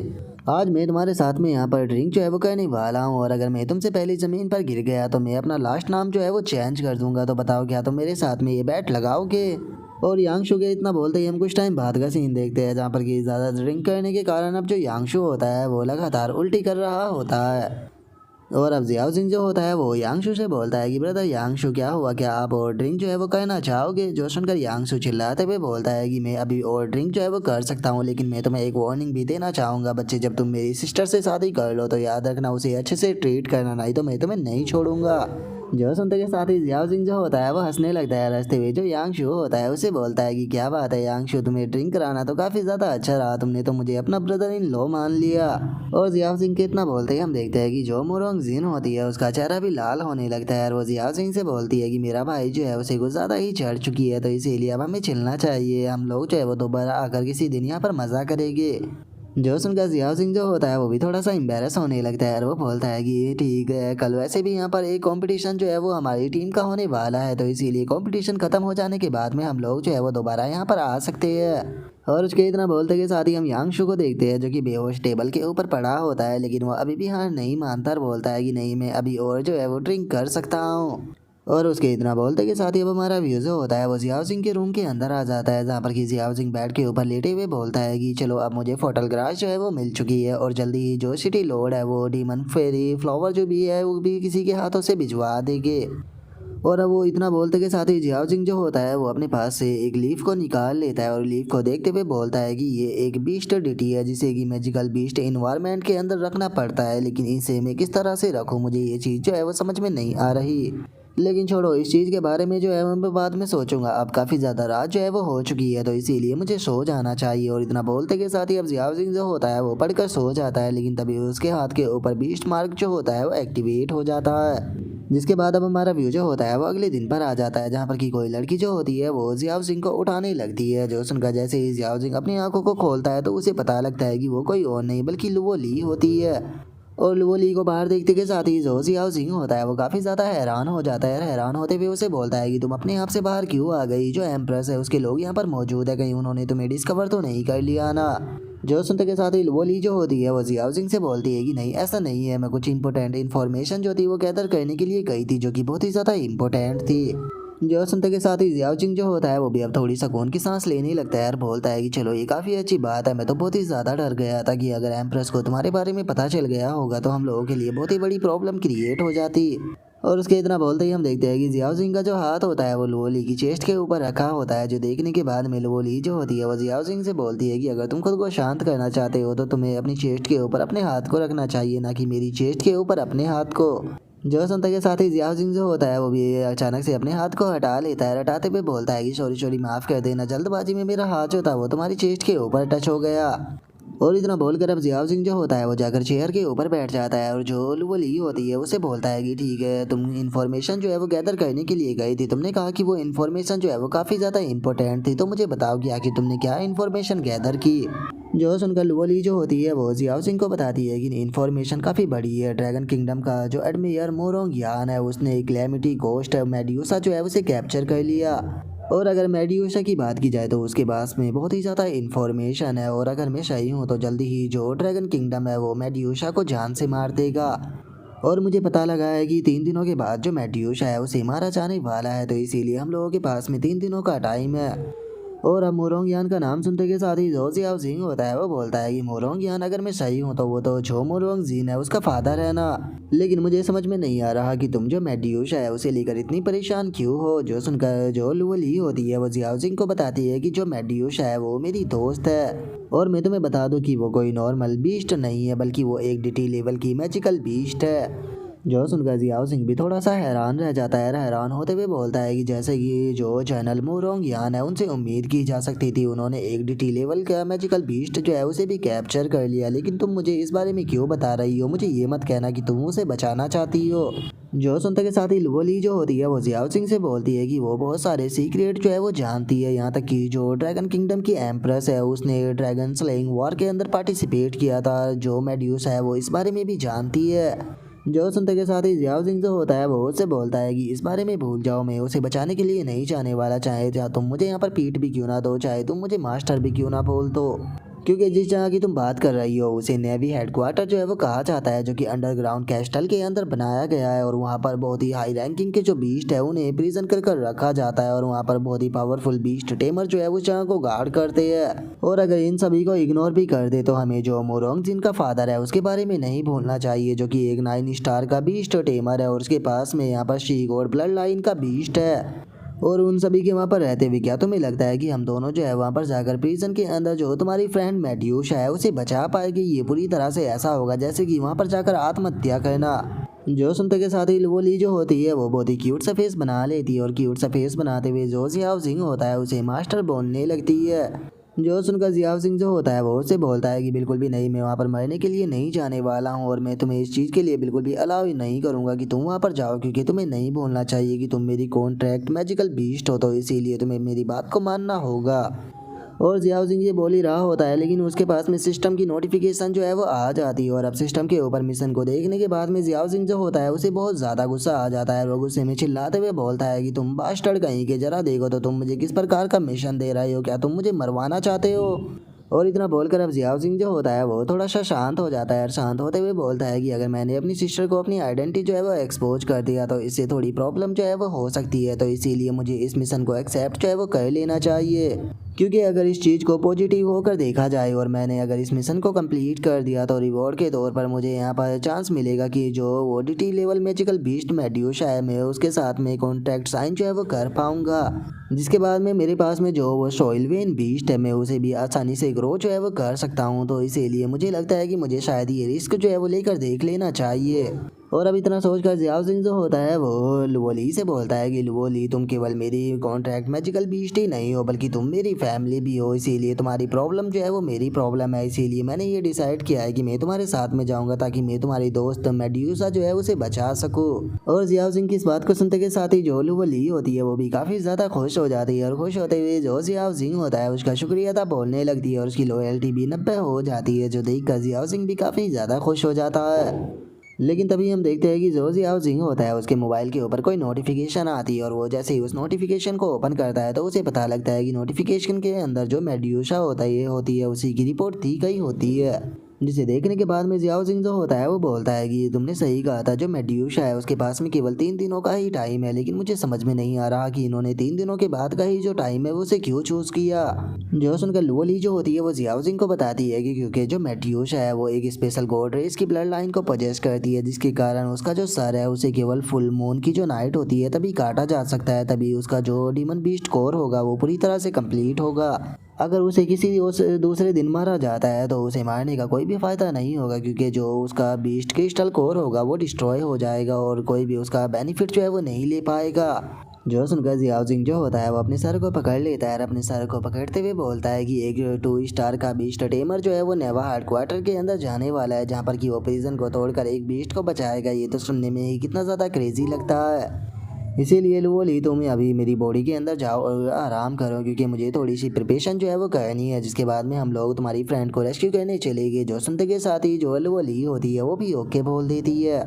आज मैं तुम्हारे साथ में यहाँ पर ड्रिंक जो है वो करने वाला हूँ और अगर मैं तुमसे पहले ज़मीन पर गिर गया तो मैं अपना लास्ट नाम जो है वो चेंज कर दूंगा। तो बताओ क्या तुम मेरे साथ में ये बैट लगाओगे? और यांगशु के इतना बोलते ही हम कुछ टाइम बाद का सीन देखते हैं, जहाँ पर कि ज़्यादा ड्रिंक करने के कारण अब जो यांगशु होता है वो लगातार उल्टी कर रहा होता है। और अब जियाओ सिंह जो होता है वो यांगशु से बोलता है कि ब्रदर यांगशु क्या हुआ, क्या आप और ड्रिंक जो है वो करना चाहोगे? जो सुनकर यांगशु चिल्लाते हुए बोलता है कि मैं अभी और ड्रिंक जो है वो कर सकता हूँ, लेकिन मैं तुम्हें एक वार्निंग भी देना चाहूँगा। बच्चे जब तुम मेरी सिस्टर से शादी कर लो तो याद रखना उसे अच्छे से ट्रीट करना, नहीं तो मैं तुम्हें नहीं छोड़ूंगा। जो सुनते के साथ ही जियाओ सिंह जो होता है वो हंसने लगता है। हंसते हुए जो यांगशु होता है उसे बोलता है कि क्या बात है यांगशु, तुम्हें ड्रिंक कराना तो काफ़ी ज़्यादा अच्छा रहा, तुमने तो मुझे अपना ब्रदर इन लॉ मान लिया। और जियाओ सिंह के इतना बोलते ही हम देखते हैं कि जो मोरोंग जिन होती है उसका चेहरा भी लाल होने लगता है और वो जियाओ सिंह से बोलती है कि मेरा भाई जो है उसे कुछ ज़्यादा ही चढ़ चुकी है, तो इसीलिए अब हमें चलना चाहिए। हम लोग जो है वो दोबारा आकर किसी दिन यहाँ पर मज़ा करेंगे। जो सुनकर जियाओ सिंह जो होता है वो भी थोड़ा सा एम्बेरस होने लगता है और वो बोलता है कि ठीक है, कल वैसे भी यहाँ पर एक कंपटीशन जो है वो हमारी टीम का होने वाला है, तो इसीलिए कंपटीशन खत्म हो जाने के बाद में हम लोग जो है वो दोबारा यहाँ पर आ सकते हैं। और उसके इतना बोलते के साथ ही हम यांगशु को देखते हैं जो कि बेहोश टेबल के ऊपर पड़ा होता है, लेकिन वो अभी भी हार नहीं मानता और बोलता है कि नहीं मैं अभी और जो है वो ड्रिंक कर सकता हूँ। और उसके इतना बोलते के साथ ही अब हमारा व्यू जो होता है वो जियाओ सिंह के रूम के अंदर आ जाता है, जहाँ पर कि जियाओ सिंह बेड के ऊपर लेटे हुए बोलता है कि चलो अब मुझे फोटोग्राफ जो है वो मिल चुकी है और जल्दी ही जो सिटी लॉर्ड है वो डीमन फेरी फ्लावर जो भी है वो भी किसी के हाथों से भिजवा देंगे। और अब वो इतना बोलते के साथ ही जियाओ सिंह जो होता है वो अपने पास से एक लीफ को निकाल लेता है और लीफ को देखते हुए बोलता है कि ये एक बीस्ट डिटी है जिसे कि मैजिकल बीस्ट इन्वायरमेंट के अंदर रखना पड़ता है, लेकिन इसे मैं किस तरह से रखूँ, मुझे ये चीज़ जो है वो समझ में नहीं आ रही। लेकिन छोड़ो, इस चीज़ के बारे में जो है मैं बाद में सोचूंगा। अब काफ़ी ज़्यादा रात जो है वो हो चुकी है, तो इसीलिए मुझे सो जाना चाहिए। और इतना बोलते के साथ ही अब जियाओ सिंह जो होता है वो पढ़कर सो जाता है, लेकिन तभी उसके हाथ के ऊपर बीस्ट मार्क जो होता है वो एक्टिवेट हो जाता है। जिसके बाद अब हमारा व्यू जो होता है वो अगले दिन पर आ जाता है, जहाँ पर कि कोई लड़की जो होती है वो जियाओ सिंह को उठाने लगती है। जो सुनकर जैसे ही जियाओ सिंह अपनी आंखों को खोलता है तो उसे पता लगता है कि वो कोई और नहीं बल्कि लुओ ली होती है। और लुओ ली को बाहर देखते के साथ ही जो जियाओ सिंह होता है वो काफ़ी ज़्यादा हैरान हो जाता है। हैरान होते हुए उसे बोलता है कि तुम अपने आप से बाहर क्यों आ गई? जो एम्प्रेस है उसके लोग यहाँ पर मौजूद है, कहीं उन्होंने तुम्हें डिस्कवर तो नहीं कर लिया ना? जो सुनते के साथ ही वो ली जो होती है वो जियाओ सिंह से बोलती है कि नहीं ऐसा नहीं है, मैं कुछ इंपॉर्टेंट इन्फॉर्मेशन जो थी वो गैदर करने के लिए गई थी, जो कि बहुत ही ज़्यादा इंपॉर्टेंट थी। जो सुनते के साथ ही जियाओ सिंह जो होता है वो भी अब थोड़ी सुकून की सांस लेने लगता है और बोलता है कि चलो ये काफ़ी अच्छी बात है, मैं तो बहुत ही ज़्यादा डर गया था कि अगर एम्प्रेस को तुम्हारे बारे में पता चल गया होगा तो हम लोगों के लिए बहुत ही बड़ी प्रॉब्लम क्रिएट हो जाती। और उसके इतना बोलते ही हम देखते हैं कि जियाओ सिंह का जो हाथ होता है वो लुओ ली की चेस्ट के ऊपर रखा होता है, जो देखने के बाद में लुओ ली जो होती है वो जियाओ सिंह से बोलती है कि अगर तुम खुद को शांत करना चाहते हो तो तुम्हें अपनी चेस्ट के ऊपर अपने हाथ को रखना चाहिए, ना कि मेरी चेस्ट के ऊपर अपने हाथ को। जो सुनते के साथ ही जियाओ सिंह जो होता है वो भी अचानक से अपने हाथ को हटा लेता है। हटाते हुए बोलता है कि सॉरी सॉरी माफ़ कर देना, जल्दबाजी में मेरा हाथ जो था वो तुम्हारी चेस्ट के ऊपर टच हो गया। और इतना बोलकर अब जियाओ सिंह जो होता है वो जाकर चेयर के ऊपर बैठ जाता है और जो वो ली होती है उसे बोलता है कि ठीक है, तुम इन्फॉर्मेशन जो है वो गैदर करने के लिए गई थी, तुमने कहा कि वो इन्फॉर्मेशन जो है वो काफ़ी ज़्यादा इंपॉर्टेंट थी, तो मुझे बताओ कि आखिर तुमने क्या इन्फॉर्मेशन गैदर की? जो सुनकर लुओ ली जो होती है वो जियाओ सिंह को बताती है कि इन्फॉर्मेशन काफ़ी बड़ी है। ड्रैगन किंगडम का जो एडमियर मोरोंग यान है उसने एक क्लैमिटी गोस्ट मेड्यूसा जो है उसे कैप्चर कर लिया। और अगर मेड्यूसा की बात की जाए तो उसके पास में बहुत ही ज़्यादा इन्फॉर्मेशन है, और अगर मैं सही हूँ तो जल्दी ही जो ड्रैगन किंगडम है वो मेड्यूसा को जान से मार देगा। और मुझे पता लगा है कि 3 दिनों के बाद जो मेड्यूसा है उसे मारा जाने वाला है, तो इसीलिए हम लोगों के पास में 3 दिनों का टाइम है। और अब मोरोंग यान का नाम सुनते के साथ ही जो जियाओ जिंग होता है वो बोलता है कि मोरोंग यान अगर मैं सही हूँ तो वो तो जो मोरोंग जिन है उसका फादर है ना। लेकिन मुझे समझ में नहीं आ रहा कि तुम जो मेड्यूशा है उसे लेकर इतनी परेशान क्यों हो। जो सुनकर जो लुवली होती है वो जियाओ जिंग को बताती है कि जो मेड्यूशा है वो मेरी दोस्त है और मैं तुम्हें बता दूं कि वो कोई नॉर्मल बीस्ट नहीं है बल्कि वो एक डीटी लेवल की मैजिकल बीस्ट है। जो सुनकर जियाओ सिंह भी थोड़ा सा हैरान रह जाता है। हैरान होते हुए बोलता है कि जैसे कि जो चैनल मोरोंग यान है उनसे उम्मीद की जा सकती थी, उन्होंने एक डीटी लेवल का मैजिकल बीस्ट जो है उसे भी कैप्चर कर लिया। लेकिन तुम मुझे इस बारे में क्यों बता रही हो? मुझे ये मत कहना कि तुम उसे बचाना चाहती हो। जो सुनते के साथ ही लुवली जो होती है वो जियाओ सिंह से बोलती है कि वो बहुत सारे सीक्रेट जो है वो जानती है। यहाँ तक कि जो ड्रैगन किंगडम की एम्प्रेस है उसने ड्रैगन स्लेइंग वॉर के अंदर पार्टिसिपेट किया था। जो मेड्यूसा है वो इस बारे में भी जानती है। जो सुनते के साथ ही जियाओ जिंग जो होता है वो उससे बोलता है कि इस बारे में भूल जाओ, मैं उसे बचाने के लिए नहीं जाने वाला। चाहे तुम मुझे यहाँ पर पीट भी क्यों ना दो, चाहे तुम मुझे मास्टर भी क्यों ना बोल दो, क्योंकि जिस जगह की तुम बात कर रही हो उसे नेवी हेडक्वार्टर जो है वो कहा जाता है, जो कि अंडरग्राउंड कैस्टल के अंदर बनाया गया है। और वहाँ पर बहुत ही हाई रैंकिंग के जो बीस्ट है उन्हें प्रिजन कर रखा जाता है और वहाँ पर बहुत ही पावरफुल बीस्ट टेमर जो है उस जगह को गार्ड करते हैं। और अगर इन सभी को इग्नोर भी कर दे तो हमें जो मोरोंग जिनका फादर है उसके बारे में नहीं भूलना चाहिए, जो कि एक 9 स्टार का बीस्ट टेमर है और उसके पास में यहाँ पर शी गॉड ब्लड लाइन का बीस्ट है। और उन सभी के वहाँ पर रहते हुए क्या तुम्हें लगता है कि हम दोनों जो है वहाँ पर जाकर प्रिजन के अंदर जो तुम्हारी फ्रेंड मेड्यूशा है उसे बचा पाएगी? ये पूरी तरह से ऐसा होगा जैसे कि वहाँ पर जाकर आत्महत्या करना। जो सुनते के साथ ही वो ली जो होती है वो बहुत ही क्यूट सा फेस बना लेती है और क्यूट सा फेस बनाते हुए जो जियाओ जिंग होता है उसे मास्टर बोलने लगती है। जो सुनकर जियाओ सिंह जो होता है वो उससे बोलता है कि बिल्कुल भी नहीं, मैं वहाँ पर मरने के लिए नहीं जाने वाला हूँ और मैं तुम्हें इस चीज़ के लिए बिल्कुल भी अलाउ ही नहीं करूँगा कि तुम वहाँ पर जाओ, क्योंकि तुम्हें नहीं भूलना चाहिए कि तुम मेरी कॉन्ट्रैक्ट मैजिकल बीस्ट हो, तो इसीलिए तुम्हें मेरी बात को मानना होगा। और जियाओ जिंग ये बोल ही रहा होता है लेकिन उसके पास में सिस्टम की नोटिफिकेशन जो है वो आ जाती है और अब सिस्टम के ऊपर मिशन को देखने के बाद में जियाओ जिंग जो होता है उसे बहुत ज़्यादा गुस्सा आ जाता है। वो गुस्से में चिल्लाते हुए बोलता है कि तुम बास्टर्ड कहीं के, जरा देखो तो तुम मुझे किस प्रकार का मिशन दे रहे हो, क्या तुम मुझे मरवाना चाहते हो? और इतना बोलकर अब जियाओ सिंह जो होता है वो थोड़ा सा शांत हो जाता है और शांत होते हुए बोलता है कि अगर मैंने अपनी सिस्टर को अपनी आइडेंटिटी जो है वो एक्सपोज कर दिया तो इससे थोड़ी प्रॉब्लम जो है वो हो सकती है, तो इसीलिए मुझे इस मिशन को एक्सेप्ट जो है वो कर लेना चाहिए। क्योंकि अगर इस चीज़ को पॉजिटिव होकर देखा जाए और मैंने अगर इस मिशन को कंप्लीट कर दिया तो रिवॉर्ड के तौर पर मुझे यहाँ पर चांस मिलेगा कि जो ODT level magical beast medusa है मैं उसके साथ में कॉन्ट्रैक्ट साइन जो है वो कर पाऊंगा, जिसके बाद में मेरे पास में जो वो सोइलवेन बीस्ट है मैं उसे भी आसानी से ग्रो जो है वो कर सकता हूँ। तो इसीलिए मुझे लगता है कि मुझे शायद ये रिस्क जो है वो लेकर देख लेना चाहिए। और अब इतना सोचकर जियाओ सिंह जो होता है वो लुवोली से बोलता है कि लुवोली, तुम केवल मेरी कॉन्ट्रैक्ट मैजिकल बीस्ट ही नहीं हो बल्कि तुम मेरी फैमिली भी हो, इसीलिए तुम्हारी प्रॉब्लम जो है वो मेरी प्रॉब्लम है। इसीलिए मैंने ये डिसाइड किया है कि मैं तुम्हारे साथ में जाऊंगा ताकि मैं तुम्हारी दोस्त मेड्यूसा जो है उसे बचा सकूँ। और जियाओ सिंह की इस बात को सुनते के साथ ही जो लुवोली होती है वो भी काफ़ी ज़्यादा खुश हो जाती है और खुश होते हुए जो जियाओ सिंह होता है उसका शुक्रिया अदा बोलने लगती है और उसकी लॉयल्टी भी 90 हो जाती है, जो देख कर जियाओ सिंह भी काफ़ी ज़्यादा खुश हो जाता है। लेकिन तभी हम देखते हैं कि जो जियाओ जिंग होता है उसके मोबाइल के ऊपर कोई नोटिफिकेशन आती है और वो जैसे ही उस नोटिफिकेशन को ओपन करता है तो उसे पता लगता है कि नोटिफिकेशन के अंदर जो मेड्यूशा होती है उसी की रिपोर्ट दी गई होती है। जिसे देखने के बाद में जियाओ जिंग जो होता है वो बोलता है कि तुमने सही कहा था, जो मेड्यूशा है उसके पास में केवल 3 दिनों का ही टाइम है, लेकिन मुझे समझ में नहीं आ रहा कि इन्होंने 3 दिनों के बाद का ही जो टाइम है वो उसे क्यों चूज किया। जो सुनकर लुवोली जो होती है वो जियाओ जिंग को बताती है कि क्योंकि जो मेड्यूशा है वो एक स्पेशल गॉड रेस की ब्लड लाइन को पजेस्ट करती है, जिसके कारण उसका जो सर है उसे केवल फुल मून की जो नाइट होती है तभी काटा जा सकता है, तभी उसका जो डीमन बीस्ट कोर होगा वो पूरी तरह से कंप्लीट होगा। अगर उसे किसी दूसरे दिन मारा जाता है तो उसे मारने का कोई भी फ़ायदा नहीं होगा, क्योंकि जो उसका बीस्ट क्रिस्टल कोर होगा वो डिस्ट्रॉय हो जाएगा और कोई भी उसका बेनिफिट जो है वो नहीं ले पाएगा। जो सुनकर जियाओ जिंग जो होता है वो अपने सर को पकड़ लेता है और अपने सर को पकड़ते हुए बोलता है कि एक 2 स्टार का बीस्ट टेमर जो है वो नेवा हेडक्वार्टर के अंदर जाने वाला है, जहाँ पर कि वो प्रिजन को तोड़कर एक बीस्ट को बचाएगा। ये तो सुनने में ही कितना ज़्यादा क्रेजी लगता है। इसीलिए लुवोली तुम अभी मेरी बॉडी के अंदर जाओ और आराम करो, क्योंकि मुझे थोड़ी सी प्रिपरेशन जो है वो करनी है, जिसके बाद में हम लोग तुम्हारी फ्रेंड को रेस्क्यू करने चलेंगे। जो सुनते के साथ ही जो लुवोली होती है वो भी ओके बोल देती है।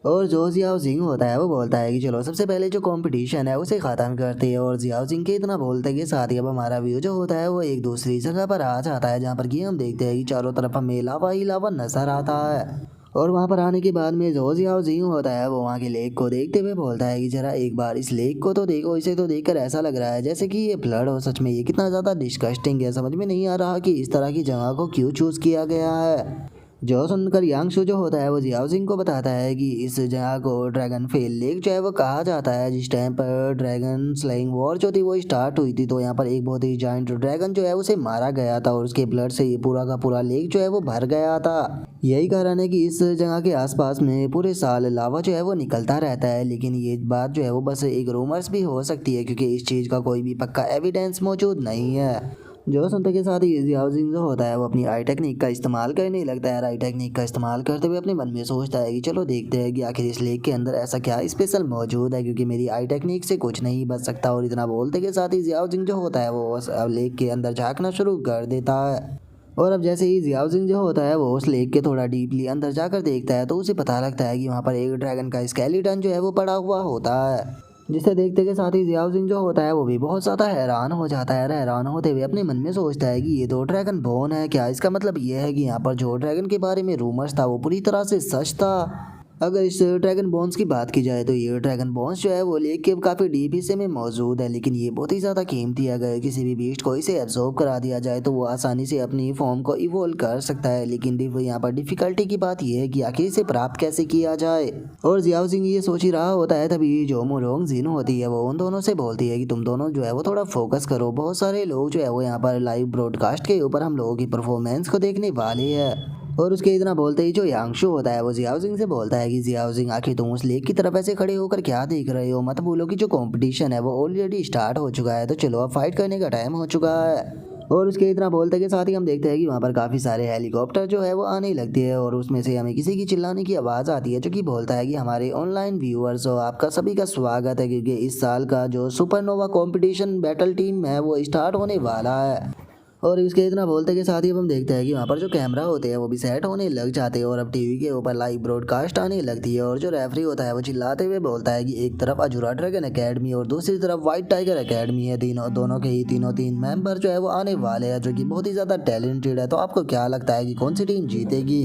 और जो जियाओ जिंग होता है वो बोलता है कि चलो सबसे पहले जो कंपटीशन है उसे ख़त्म करते हैं। और जियाओ जिंग के इतना बोलते के साथ ही अब हमारा व्यू जो होता है वो एक दूसरी जगह पर आ जाता है, जहाँ पर कि हम देखते हैं कि चारों तरफ हमें लावा ही लावा नजर आता है। और वहाँ पर आने के बाद में जो जियाओ जिंग होता है वो वहाँ के लेक को देखते हुए बोलता है कि जरा एक बार इस लेक को तो देखो, इसे तो देखकर ऐसा लग रहा है जैसे कि ये ब्लड हो। सच में ये कितना ज़्यादा डिस्गस्टिंग है, समझ में नहीं आ रहा कि इस तरह की जगह को क्यों चूज़ किया गया है। जो सुनकर यांगशु जो होता है वो जियाओ जिंग को बताता है कि इस जगह को ड्रैगन फेल लेक जो है वो कहा जाता है। जिस टाइम पर ड्रैगन स्लेइंग वॉर जो थी वो स्टार्ट हुई थी, तो यहाँ पर एक बहुत ही जाइंट ड्रैगन जो है उसे मारा गया था और उसके ब्लड से ये पूरा का पूरा लेक जो है वो भर गया था। यही कारण है कि इस जगह के आसपास में पूरे साल लावा जो है वो निकलता रहता है। लेकिन ये बात जो है वो बस एक रूमर्स भी हो सकती है, क्योंकि इस चीज़ का कोई भी पक्का एविडेंस मौजूद नहीं है। जो सुनते के साथ ही जियाओ जिंग जो होता है वो अपनी आई टेक्निक का इस्तेमाल करने लगता है। आई टेक्निक का इस्तेमाल करते हुए अपने मन में सोचता है कि चलो देखते हैं कि आखिर इस लेक के अंदर ऐसा क्या स्पेशल मौजूद है, क्योंकि मेरी आई टेक्निक से कुछ नहीं बच सकता। और इतना बोलते के साथ ही जियाओ जिंग जो होता है वो लेक के अंदर झांकना शुरू कर देता है। और अब जैसे ही जियाओ जिंग जो होता है वो उस लेक के थोड़ा डीपली अंदर जाकर देखता है, तो उसे पता लगता है कि वहाँ पर एक ड्रैगन का स्केलेटन जो है वो पड़ा हुआ होता है। जिसे देखते के साथ ही जियाओ जिंग जो होता है वो भी बहुत ज़्यादा हैरान हो जाता है। हैरान होते हुए अपने मन में सोचता है कि ये तो ड्रैगन बोन है क्या? इसका मतलब ये है कि यहाँ पर जो ड्रैगन के बारे में रूमर्स था वो पूरी तरह से सच था। अगर इस ड्रैगन बोन्स की बात की जाए तो ये ड्रैगन बोन्स जो है वो लेक के काफ़ी डीप हिस्से में मौजूद है, लेकिन ये बहुत ही ज़्यादा कीमती है। अगर किसी भी बीस्ट को इसे एब्जॉर्ब करा दिया जाए तो वो आसानी से अपनी फॉर्म को इवोल्व कर सकता है। लेकिन यहाँ पर डिफ़िकल्टी की बात यह है कि आखिर इसे प्राप्त कैसे किया जाए। और जियाओ जिंग ये सोच ही रहा होता है, तभी जो मोरोंग जिन होती है वो उन दोनों से बोलती है कि तुम दोनों जो है वो थोड़ा फोकस करो। बहुत सारे लोग जो है वो यहाँ पर लाइव ब्रॉडकास्ट के ऊपर हम लोगों की परफॉर्मेंस को देखने वाले हैं। और उसके इतना बोलते ही जो यांगशु होता है वो जियाओ जिंग से बोलता है कि जियाओ जिंग आखिर तुम उस लेक की तरफ ऐसे खड़े होकर क्या देख रहे हो? मत भूलो कि जो कंपटीशन है वो ऑलरेडी स्टार्ट हो चुका है, तो चलो अब फाइट करने का टाइम हो चुका है। और उसके इतना बोलते के साथ ही हम देखते हैं कि वहाँ पर काफ़ी सारे हेलीकॉप्टर जो है वो आने लगती है और उसमें से हमें किसी की चिल्लाने की आवाज़ आती है, जो कि बोलता है कि हमारे ऑनलाइन व्यूअर्स हो, आपका सभी का स्वागत है, क्योंकि इस साल का जो सुपरनोवा कंपटीशन बैटल टीम है वो स्टार्ट होने वाला है। और इसके इतना बोलते के साथ ही अब हम देखते हैं कि वहाँ पर जो कैमरा होते हैं वो भी सेट होने लग जाते हैं और अब टीवी के ऊपर लाइव ब्रॉडकास्ट आने लगती है। और जो रेफरी होता है वो चिल्लाते हुए बोलता है कि एक तरफ अजुरा ड्रैगन एकेडमी और दूसरी तरफ व्हाइट टाइगर एकेडमी है। दोनों के ही तीन मेंबर जो है वो आने वाले हैं, जो कि बहुत ही ज़्यादा टैलेंटेड है। तो आपको क्या लगता है कि कौन सी टीम जीतेगी?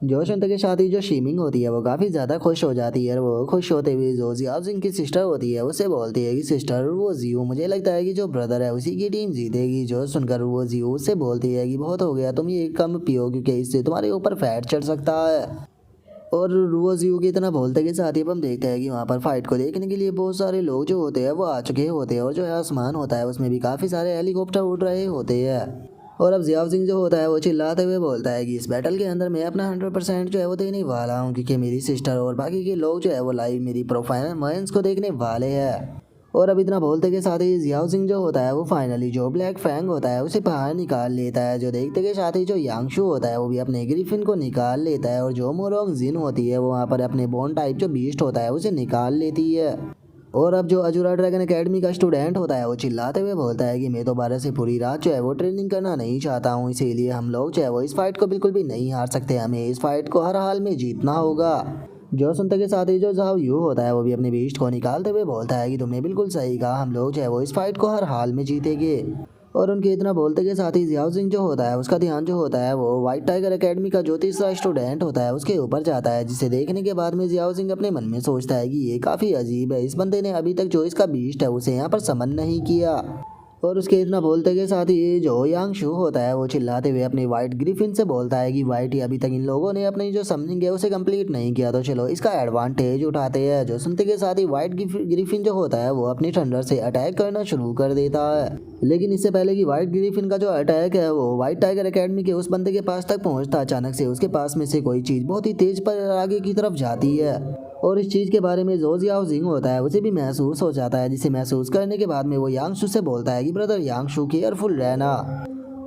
जोश अंत के साथ ही जो शीमिंग होती है वो काफ़ी ज़्यादा खुश हो जाती है। वो खुश होते हुए जो जियाओ जिंग की सिस्टर होती है उसे बोलती है कि सिस्टर वो जियो, मुझे लगता है कि जो ब्रदर है उसी की टीम जीतेगी। जो सुनकर वो जियो उससे बोलती है कि बहुत हो गया, तुम ये कम पियो क्योंकि इससे तुम्हारे ऊपर फैट चढ़ सकता है। और वो जियो की इतना बोलते के साथ ही अब हम देखते हैं कि वहाँ पर फाइट को देखने के लिए बहुत सारे लोग जो होते हैं वो आ चुके होते हैं। और जो है आसमान होता है उसमें भी काफ़ी सारे हेलीकॉप्टर उड़ रहे होते हैं। और अब जियाओ जिंग जो होता है वो चिल्लाते हुए बोलता है कि इस बैटल के अंदर मैं अपना 100% जो है वो देने वाला हूँ, क्योंकि मेरी सिस्टर और बाकी के लोग जो है वो लाइव मेरी परफॉर्मेंस को देखने वाले हैं। और अब इतना बोलते के साथ ही जियाओ जिंग जो होता है वो फाइनली जो ब्लैक फैंग होता है उसे बाहर निकाल लेता है। जो देखते के साथ ही जो यांगशु होता है वो भी अपने ग्रिफिन को निकाल लेता है और जो मोरोंग जिन होती है वो वहाँ पर अपने बोन टाइप जो बीस्ट होता है उसे निकाल लेती है। और अब जो अजुरा ड्रैगन एकेडमी का स्टूडेंट होता है वो चिल्लाते हुए बोलता है कि मैं दोबारा से पूरी रात जो है वो ट्रेनिंग करना नहीं चाहता हूँ, इसीलिए हम लोग जो है वो इस फाइट को बिल्कुल भी नहीं हार सकते, हमें इस फाइट को हर हाल में जीतना होगा। जो सुनते के साथ ही जो झाओ यू होता है वो भी अपने बीस्ट को निकालते हुए बोलता है कि तुमने बिल्कुल सही कहा, हम लोग जो है वो इस फाइट को हर हाल में जीतेंगे। और उनके इतना बोलते के साथ ही जियाओ जिंग जो होता है उसका ध्यान जो होता है वो व्हाइट टाइगर एकेडमी का जो तीसरा स्टूडेंट होता है उसके ऊपर जाता है, जिसे देखने के बाद में जियाओ जिंग अपने मन में सोचता है कि ये काफ़ी अजीब है, इस बंदे ने अभी तक जो इसका बीस्ट है उसे यहाँ पर समन नहीं किया। और उसके इतना बोलते के साथ ही जो यांगशु होता है वो चिल्लाते हुए अपने व्हाइट ग्रिफिन से बोलता है कि व्हाइट ही अभी तक इन लोगों ने अपनी जो समनिंग है उसे कंप्लीट नहीं किया, तो चलो इसका एडवांटेज उठाते हैं। जो सुनते के साथ ही व्हाइट ग्रिफिन जो होता है वो अपनी थंडर से अटैक करना शुरू कर देता है। लेकिन इससे पहले कि व्हाइट ग्रिफिन का जो अटैक है वो व्हाइट टाइगर एकेडमी के उस बंदे के पास तक पहुंचता, अचानक से उसके पास में से कोई चीज़ बहुत ही तेज पर आगे की तरफ जाती है और इस चीज़ के बारे में जो जियाओ जिंग होता है उसे भी महसूस हो जाता है, जिसे महसूस करने के बाद में वो यांगशु से बोलता है कि ब्रदर यांगशु केयरफुल रहना।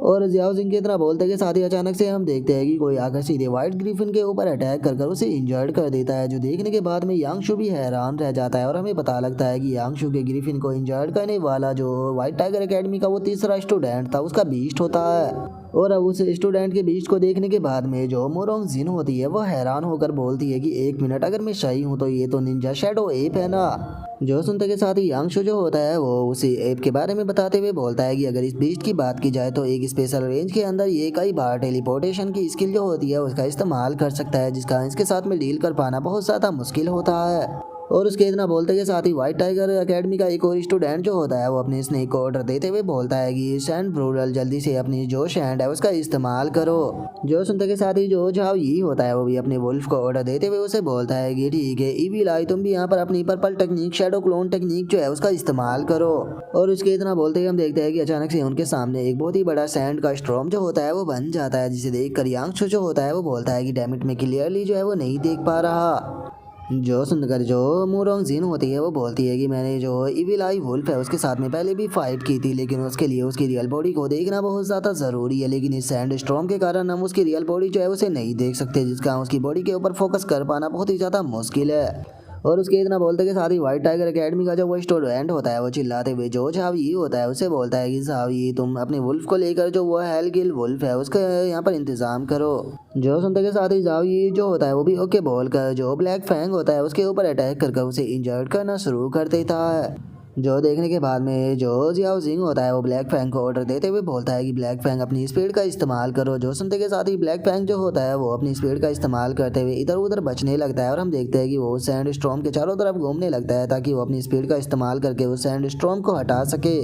और जियाओ जिंग की इतना बोलते के साथ ही अचानक से हम देखते हैं कि कोई आकर सीधे व्हाइट ग्रिफिन के ऊपर अटैक कर उसे इंजर्ड कर देता है, जो देखने के बाद में यांगशु भी हैरान रह जाता है। और हमें पता लगता है कि यांगशु के ग्रिफिन को इंजर्ड करने वाला जो व्हाइट टाइगर एकेडमी का वो तीसरा स्टूडेंट था उसका बीस्ट होता है। और अब उस स्टूडेंट के बीस्ट को देखने के बाद में जो मोरोंग जिन होती है वो हैरान होकर बोलती है कि एक मिनट, अगर मैं सही हूँ तो ये तो निंजा शैडो एप है ना। जो सुनते के साथ ही यांगशु जो होता है वो उसी ऐप के बारे में बताते हुए बोलता है कि अगर इस बीस्ट की बात की जाए तो एक स्पेशल रेंज के अंदर ये कई बार टेलीपोर्टेशन की स्किल जो होती है उसका इस्तेमाल कर सकता है, जिसका इसके साथ में डील कर पाना बहुत ज़्यादा मुश्किल होता है। और उसके इतना बोलते के साथ ही व्हाइट टाइगर एकेडमी का एक और स्टूडेंट जो होता है वो अपने स्नेक को ऑर्डर देते हुए बोलता है कि सैंड ब्रूडल जल्दी से अपनी जो शैंड है उसका इस्तेमाल करो। जो सुनते के साथ ही जो झाओ ये होता है वो भी अपने वुल्फ को ऑर्डर देते हुए उसे बोलता है कि ठीक है इविल आई, तुम भी यहाँ पर अपनी purple technique shadow clone technique जो है उसका इस्तेमाल करो। और उसके इतना बोलते ही हम देखते हैं कि अचानक से उनके सामने एक बहुत ही बड़ा सैंड का स्ट्रॉम जो होता है वो बन जाता है, जिसे देख कर यांगशु जो होता है वो बोलता है कि डैम इट, मैं क्लियरली जो है वो नहीं देख पा रहा। जो सुनकर जो मोरोंग जिन होती है वो बोलती है कि मैंने जो इविल आई वुल्फ है उसके साथ में पहले भी फाइट की थी, लेकिन उसके लिए उसकी रियल बॉडी को देखना बहुत ज़्यादा ज़रूरी है, लेकिन इस सैंड स्टॉर्म के कारण हम उसकी रियल बॉडी जो है उसे नहीं देख सकते, जिसका उसकी बॉडी के ऊपर फोकस कर पाना बहुत ही ज़्यादा मुश्किल है। और उसके इतना बोलते के साथ ही व्हाइट टाइगर एकेडमी का जो वो स्टूडेंट होता है वो चिल्लाते हुए जो झावी होता है उसे बोलता है कि झावी, तुम अपने वुल्फ को लेकर जो वो हेल गिल वुल्फ है उसका यहाँ पर इंतजाम करो। जो सुनते के साथ ही झावी जो होता है वो भी ओके बोलकर जो ब्लैक फैंग होता है उसके ऊपर अटैक कर उसे इंजर्ड करना शुरू कर देता है। जो देखने के बाद में जो जियाओ जिंग होता है वो ब्लैक फैंग को ऑर्डर देते हुए बोलता है कि ब्लैक फैंग अपनी स्पीड का इस्तेमाल करो। जो सुनते के साथ ही ब्लैक फैंग जो होता है वो अपनी स्पीड का इस्तेमाल करते हुए इधर उधर बचने लगता है, और हम देखते हैं कि वो सैंड स्टॉर्म के चारों तरफ घूमने लगता है ताकि वो अपनी स्पीड का इस्तेमाल करके वो सैंड स्टॉर्म को हटा सके।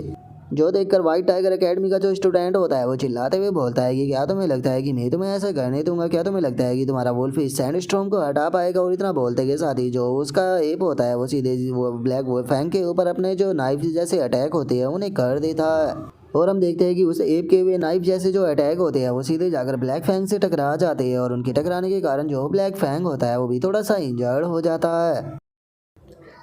जो देखकर व्हाइट टाइगर एकेडमी का जो स्टूडेंट होता है वो चिल्लाते हुए बोलता है कि क्या तुम्हें लगता है कि मैं तुम्हें ऐसा करने दूंगा, क्या तुम्हें लगता है कि तुम्हारा वुल्फ इस सैंड स्टॉर्म को हटा पाएगा। और इतना बोलते के साथ ही जो उसका एप होता है वो सीधे वो ब्लैक वो फैंग के ऊपर अपने जो नाइफ जैसे अटैक होते हैं उन्हें कर देता है। और हम देखते हैं कि उस एप के वे नाइफ जैसे जो अटैक होते हैं वो सीधे जाकर ब्लैक फैंग से टकरा जाते हैं, और उनके टकराने के कारण जो ब्लैक फैंग होता है वो भी थोड़ा सा इंजर्ड हो जाता है।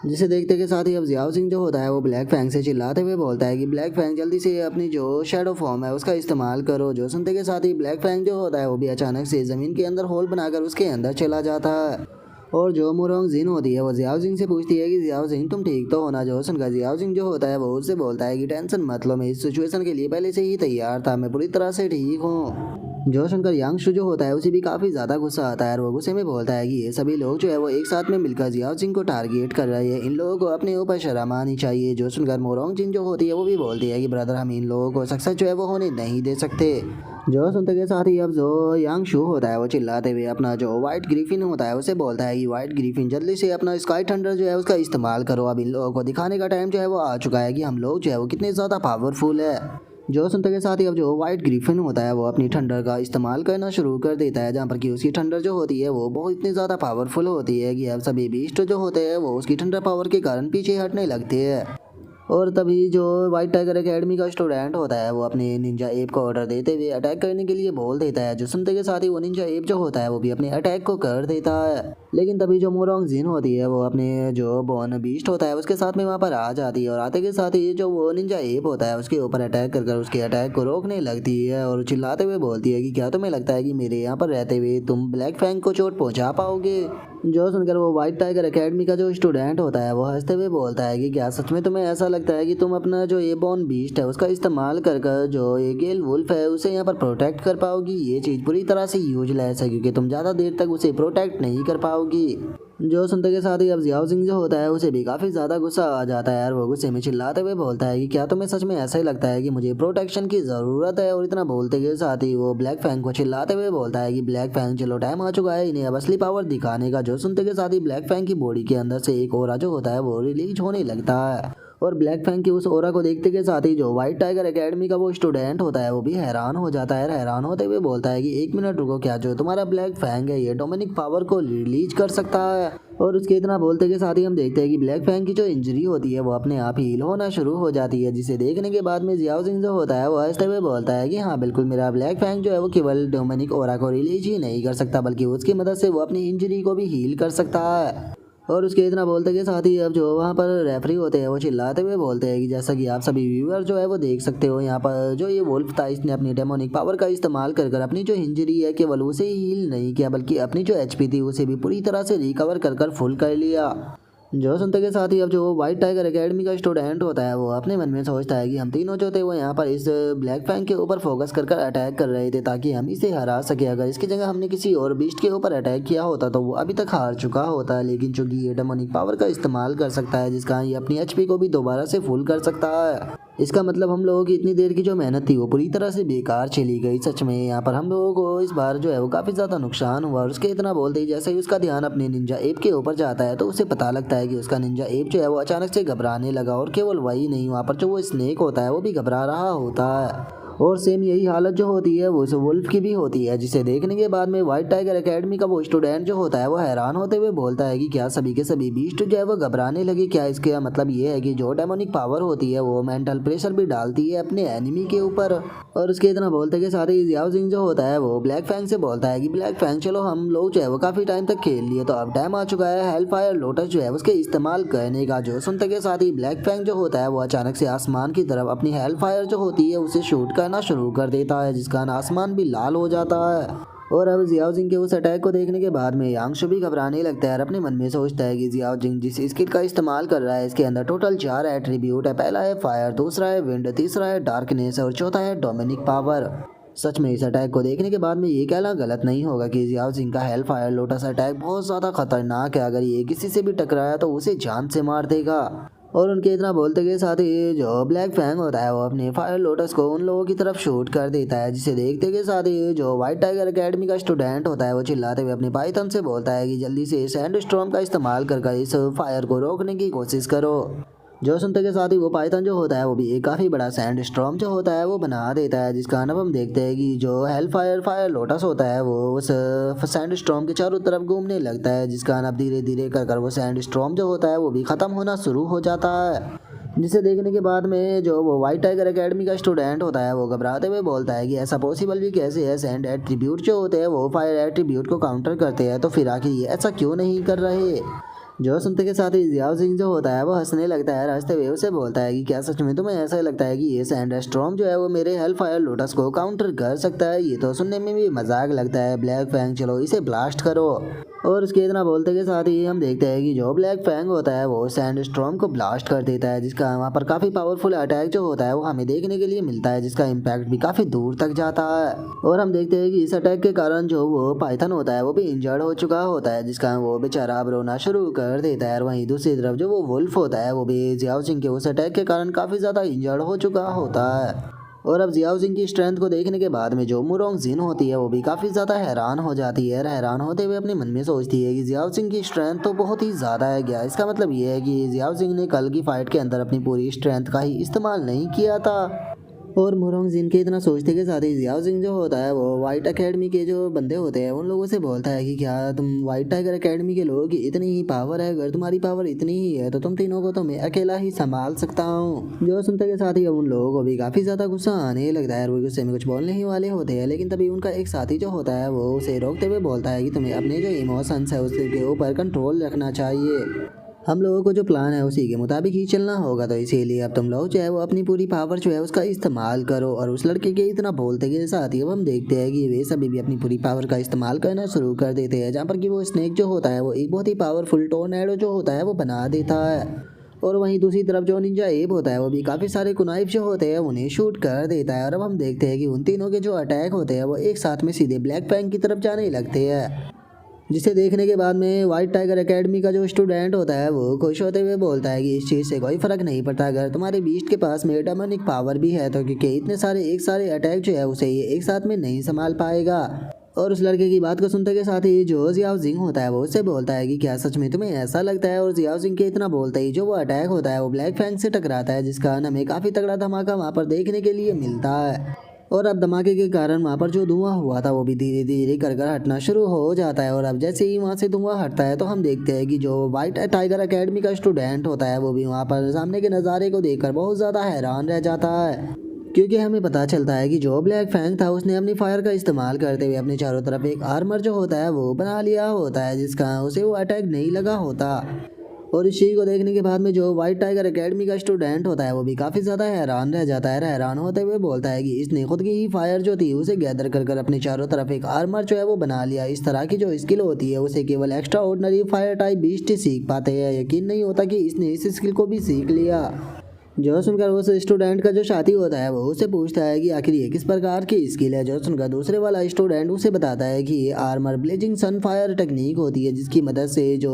जिसे देखते के साथ ही अब जियाओ सिंह जो होता है वो ब्लैक फैंग से चिल्लाते हुए बोलता है कि ब्लैक फैंग जल्दी से अपनी जो शैडो फॉर्म है उसका इस्तेमाल करो। जो सुनते के साथ ही ब्लैक फैंग जो होता है वो भी अचानक से ज़मीन के अंदर होल बनाकर उसके अंदर चला जाता है। और जो मोरोंग जिन होती है वो जियाओ सिंह से पूछती है कि जियाओ सिंह तुम ठीक तो होना। जो सुनकर जियाओ सिंह जो होता है वो उससे बोलता है कि टेंशन मत लो, मैं इस सिचुएशन के लिए पहले से ही तैयार था, मैं पूरी तरह से ठीक हूँ। जो सुनकर यांगशु जो होता है उसे भी काफ़ी ज़्यादा गुस्सा आता है, और वो गुस्से में बोलता है कि ये सभी लोग जो है वो एक साथ में मिलकर जियाओ सिंह को टारगेट कर रहे हैं, इन लोगों को अपने ऊपर शर्म आनी चाहिए। जो सुनकर मोरोंग जिन जो होती है वो भी बोलती है कि ब्रदर हम इन लोगों को सक्सेस जो है वो होने नहीं दे सकते। जो सुनते के साथ ही अब जो यांगशु होता है वो चिल्लाते हुए अपना जो व्हाइट ग्रिफिन होता है उसे बोलता है कि व्हाइट ग्रिफिन जल्दी से अपना स्काई थंडर जो है उसका इस्तेमाल करो, अब इन लोगों को दिखाने का टाइम जो है वो आ चुका है कि हम लोग जो है वो कितने ज़्यादा पावरफुल है। जो सुनते के साथ ही अब जो व्हाइट ग्रिफिन होता है वो अपनी थंडर का इस्तेमाल करना शुरू कर देता है, जहाँ पर कि उसकी थंडर जो होती है वो बहुत इतनी ज़्यादा पावरफुल होती है कि अब सभी बीस्ट जो होते हैं वो उसकी थंडर पावर के कारण पीछे हटने लगते हैं। और तभी जो व्हाइट टाइगर एकेडमी का स्टूडेंट होता है वो अपने निंजा एप को ऑर्डर देते हुए अटैक करने के लिए बोल देता है। जो सुनते के साथ ही वो निंजा एप जो होता है वो भी अपने अटैक को कर देता है, लेकिन तभी जो मोरोंग जिन होती है वो अपने जो बॉर्न बीस्ट होता है उसके साथ में वहाँ पर आ जाती है, और आते के साथ ही जो वो निंजा एप होता है उसके ऊपर अटैक कर उसके अटैक को रोकने लगती है, और चिल्लाते हुए बोलती है कि क्या तुम्हें लगता है कि मेरे यहाँ पर रहते हुए तुम ब्लैक फैंग को चोट पहुँचा पाओगे। जो सुनकर वो व्हाइट टाइगर एकेडमी का जो स्टूडेंट होता है वो हंसते हुए बोलता है कि क्या सच में तुम्हें ऐसा लगता है कि तुम अपना जो ये बॉर्न बीस्ट है उसका इस्तेमाल कर जो ये गेल वुल्फ है उसे यहाँ पर प्रोटेक्ट कर पाओगी। ये चीज़ पूरी तरह से यूजलेस है क्योंकि तुम ज़्यादा देर तक उसे प्रोटेक्ट नहीं कर पाओगी। जो सुनते के साथ ही अब जियाओ सिंह जो होता है उसे भी काफ़ी ज़्यादा गुस्सा आ जाता है, और वो गुस्से में चिल्लाते हुए बोलता है कि क्या तुम्हें सच में ऐसा ही लगता है कि मुझे प्रोटेक्शन की ज़रूरत है। और इतना बोलते के साथ ही वो ब्लैक फैंग को चिल्लाते हुए बोलता है कि ब्लैक फैंग चलो टाइम आ चुका है इन्हें अब असली पावर दिखाने का। जो सुनते के साथ ही ब्लैक फैंग की बॉडी के अंदर से एक ओरा जो होता है वो रिलीज होने लगता है, और ब्लैक फैंग की उस ओरा को देखते के साथ ही जो व्हाइट टाइगर एकेडमी का वो स्टूडेंट होता है वो भी हैरान हो जाता है। हैरान होते हुए बोलता है कि एक मिनट रुको, क्या जो तुम्हारा ब्लैक फैंग है ये डोमिनिक पावर को रिलीज कर सकता है। और उसके इतना बोलते के साथ ही हम देखते हैं कि ब्लैक फैंग की जो इंजरी होती है वो अपने आप हील होना शुरू हो जाती है, जिसे देखने के बाद में जियाओ सिंह जो होता है वो हंसते हुए बोलता है कि हाँ बिल्कुल, मेरा ब्लैक फैंग जो है वो केवल डोमिनिक ओरा को रिलीज ही नहीं कर सकता बल्कि उसकी मदद से वो अपनी इंजरी को भी हील कर सकता है। और उसके इतना बोलते के साथ ही अब जो वहाँ पर रेफरी होते हैं वो चिल्लाते हुए बोलते हैं कि जैसा कि आप सभी व्यूअर जो है वो देख सकते हो, यहाँ पर जो ये वुल्फ था इसने अपनी डेमोनिक पावर का इस्तेमाल कर अपनी जो इंजरी है केवल उसे ही हील नहीं किया बल्कि अपनी जो एचपी थी उसे भी पूरी तरह से रिकवर कर फुल कर लिया। जो सुनते के साथ ही अब जो व्हाइट टाइगर एकेडमी का स्टूडेंट होता है वो अपने मन में सोचता है कि हम तीनों जो थे वो यहाँ पर इस ब्लैक फैंग के ऊपर फोकस कर अटैक कर रहे थे ताकि हम इसे हरा सके। अगर इसकी जगह हमने किसी और बीस्ट के ऊपर अटैक किया होता तो वो अभी तक हार चुका होता है, लेकिन चूंकि ये डेमोनिक पावर का इस्तेमाल कर सकता है जिसका ये अपनी एचपी को भी दोबारा से फुल कर सकता है। इसका मतलब हम लोगों की इतनी देर की जो मेहनत थी वो पूरी तरह से बेकार चली गई। सच में यहाँ पर हम लोगों को इस बार जो है वो काफ़ी ज़्यादा नुकसान हुआ। और उसके इतना बोलते ही जैसे ही उसका ध्यान अपने निंजा एप के ऊपर जाता है तो उसे पता लगता है कि उसका निंजा एप जो है वो अचानक से घबराने लगा। और केवल वही नहीं, वहाँ पर जो वो स्नेक होता है वो भी घबरा रहा होता है। और सेम यही हालत जो होती है वो उस वुल्फ की भी होती है, जिसे देखने के बाद में व्हाइट टाइगर एकेडमी का वो स्टूडेंट जो होता है वो हैरान होते हुए बोलता है कि क्या सभी के सभी बीस्ट जो है वो घबराने लगे। क्या इसका मतलब ये है कि जो डेमोनिक पावर होती है वो मेंटल प्रेशर भी डालती है अपने एनिमी के ऊपर। और उसके इतना बोलते के साथ ही जियाओ जिंग जो होता है वो ब्लैक फैंग से बोलता है कि ब्लैक फैंग चलो हम लोग जो है वो काफ़ी टाइम तक खेल लिए, तो अब टाइम आ चुका है हेल फायर लोटस जो है उसके इस्तेमाल करने का। जो सुनते के साथ ही ब्लैक फैंग जो होता है वो अचानक से आसमान की तरफ अपनी हेल फायर जो होती है उसे शूट करना शुरू कर देता है, जिसका आसमान भी लाल हो जाता है। और अब जियाओ जिंग के उस अटैक को देखने के बाद में यांगशु भी घबराने लगता है और अपने मन में सोचता है कि जियाओ जिंग जिस स्किल का इस्तेमाल कर रहा है इसके अंदर टोटल 4 एट्रीब्यूट है। पहला है फायर, दूसरा है विंड, तीसरा है डार्कनेस और चौथा है डोमिनिक पावर। सच में इस अटैक को देखने के बाद में ये कहना गलत नहीं होगा कि जियाओ जिंग का हेल फायर लोटस अटैक बहुत ज़्यादा खतरनाक है। अगर ये किसी से भी टकराया तो उसे जान से मार देगा। और उनके इतना बोलते के साथ ही जो ब्लैक फैंग होता है वो अपने फायर लोटस को उन लोगों की तरफ शूट कर देता है, जिसे देखते के साथ ही जो व्हाइट टाइगर एकेडमी का स्टूडेंट होता है वो चिल्लाते हुए अपने पाइथन से बोलता है कि जल्दी से सैंड स्टॉर्म का इस्तेमाल कर इस फायर को रोकने की कोशिश करो। जो सुनते के साथ ही वो पाइथन जो होता है वो भी एक काफ़ी बड़ा सैंड स्टॉर्म जो होता है वो बना देता है, जिसका अब हम देखते हैं कि जो हेल फायर लोटस होता है वो उस सैंड स्टॉर्म के चारों तरफ घूमने लगता है, जिसका अब धीरे धीरे कर वो सैंड स्टॉर्म जो होता है वो भी ख़त्म होना शुरू हो जाता है। जिसे देखने के बाद में जो वो व्हाइट टाइगर एकेडमी का स्टूडेंट होता है वो घबराते हुए बोलता है कि ऐसा पॉसिबल भी कैसे है, सैंड एट्रीब्यूट जो होते हैं वो फायर एट्रीब्यूट को काउंटर करते हैं, तो फिर आखिर ये ऐसा क्यों नहीं कर रहे। जो सुनते के साथ ही जियाओ जिंग जो होता है वो हंसने लगता है, हंसते हुए उसे बोलता है कि क्या सच में तुम्हें ऐसा लगता है कि ये सैंड स्टॉर्म जो है वो मेरे हेल फायर लोटस को काउंटर कर सकता है? ये तो सुनने में भी मजाक लगता है। ब्लैक फैंग चलो इसे ब्लास्ट करो। और उसके इतना बोलते के साथ ही हम देखते हैं कि जो ब्लैक फैंग होता है वो सैंड स्टॉर्म को ब्लास्ट कर देता है, जिसका वहाँ पर काफ़ी पावरफुल अटैक जो होता है वो हमें देखने के लिए मिलता है, जिसका इम्पैक्ट भी काफ़ी दूर तक जाता है। और हम देखते हैं कि इस अटैक के कारण जो वो पाइथन होता है वो भी इंजर्ड हो चुका होता है, जिसका वो बेचारा अब रोना शुरू कर देता है। और वहीं दूसरी तरफ जो वो वुल्फ होता है वो भी जियाओ जिंग के उस अटैक के कारण काफ़ी ज़्यादा इंजर्ड हो चुका होता है। और अब जियाओ जिंग की स्ट्रेंथ को देखने के बाद में जो मुरोंग जिन होती है वो भी काफ़ी ज़्यादा हैरान हो जाती है। हैरान होते हुए अपने मन में सोचती है कि जियाओ जिंग की स्ट्रेंथ तो बहुत ही ज़्यादा है क्या? इसका मतलब ये है कि जियाओ जिंग ने कल की फाइट के अंदर अपनी पूरी स्ट्रेंथ का ही इस्तेमाल नहीं किया था। और मुरोंग जिन के इतना सोचते के साथ ही जियाओ जिंग जो होता है वो व्हाइट एकेडमी के जो बंदे होते हैं उन लोगों से बोलता है कि क्या तुम व्हाइट टाइगर एकेडमी के लोगों की इतनी ही पावर है? अगर तुम्हारी पावर इतनी ही है तो तुम तीनों को तो मैं अकेला ही संभाल सकता हूँ। जो सुनते के साथ ही अब उन लोगों को भी काफ़ी ज़्यादा गुस्सा आने लगता है और वो गुस्से में कुछ बोलने ही वाले होते हैं, लेकिन तभी उनका एक साथी जो होता है वो उसे रोकते हुए बोलता है कि तुम्हें अपने जो इमोशंस है उसके ऊपर कंट्रोल रखना चाहिए। हम लोगों को जो प्लान है उसी के मुताबिक ही चलना होगा, तो इसीलिए अब तुम लोग जो है वो अपनी पूरी पावर जो है उसका इस्तेमाल करो। और उस लड़के के इतना बोलते के साथ ही अब हम देखते हैं कि वे सभी भी अपनी पूरी पावर का इस्तेमाल करना शुरू कर देते हैं, जहाँ पर कि वो स्नेक जो होता है वो एक बहुत ही पावरफुल टोर्नेडो जो होता है वो बना देता है। और वहीं दूसरी तरफ जो निंजा एब होता है वो भी काफ़ी सारे कुनाइफ जो होते हैं उन्हें शूट कर देता है। और अब हम देखते हैं कि उन तीनों के जो अटैक होते हैं वो एक साथ में सीधे ब्लैक फैंग की तरफ जाने लगते हैं, जिसे देखने के बाद में व्हाइट टाइगर एकेडमी का जो स्टूडेंट होता है वो खुश होते हुए बोलता है कि इस चीज़ से कोई फ़र्क नहीं पड़ता अगर तुम्हारे बीस्ट के पास में डेमोनिक पावर भी है, तो क्योंकि इतने सारे एक सारे अटैक जो है उसे ये एक साथ में नहीं संभाल पाएगा। और उस लड़के की बात को सुनते के साथ ही जो जियाओ जिंग होता है वो उससे बोलता है कि क्या सच में तुम्हें ऐसा लगता है? और जियाओ जिंग के इतना बोलते ही जो वो अटैक होता है वो ब्लैक फैंग से टकराता है, जिसका हमें काफ़ी तगड़ा धमाका वहाँ पर देखने के लिए मिलता है। और अब धमाके के कारण वहाँ पर जो धुआं हुआ था वो भी धीरे धीरे कर हटना शुरू हो जाता है। और अब जैसे ही वहाँ से धुआं हटता है तो हम देखते हैं कि जो व्हाइट टाइगर एकेडमी का स्टूडेंट होता है वो भी वहाँ पर सामने के नज़ारे को देखकर बहुत ज़्यादा हैरान रह जाता है, क्योंकि हमें पता चलता है कि जो ब्लैक फैंग था उसने अपनी फायर का इस्तेमाल करते हुए अपने चारों तरफ एक आर्मर जो होता है वो बना लिया होता है, जिसका उसे वो अटैक नहीं लगा होता। और इस चीज़ को देखने के बाद में जो व्हाइट टाइगर एकेडमी का स्टूडेंट होता है वो भी काफ़ी ज़्यादा हैरान रह जाता है। हैरान होते हुए बोलता है कि इसने खुद की ही फायर जो थी उसे गैदर कर अपने चारों तरफ एक आर्मर जो है वो बना लिया। इस तरह की जो स्किल होती है उसे केवल extra ordinary fire type beast सीख पाते हैं। यकीन नहीं होता कि इसने इस स्किल को भी सीख लिया। जो सुनकर उस स्टूडेंट का जो साथी होता है वो उसे पूछता है कि आखिर ये किस प्रकार की स्किल है। जो सुनकर दूसरे वाला स्टूडेंट उसे बताता है कि ये आर्मर ब्लेजिंग सन फायर टेक्निक होती है, जिसकी मदद से जो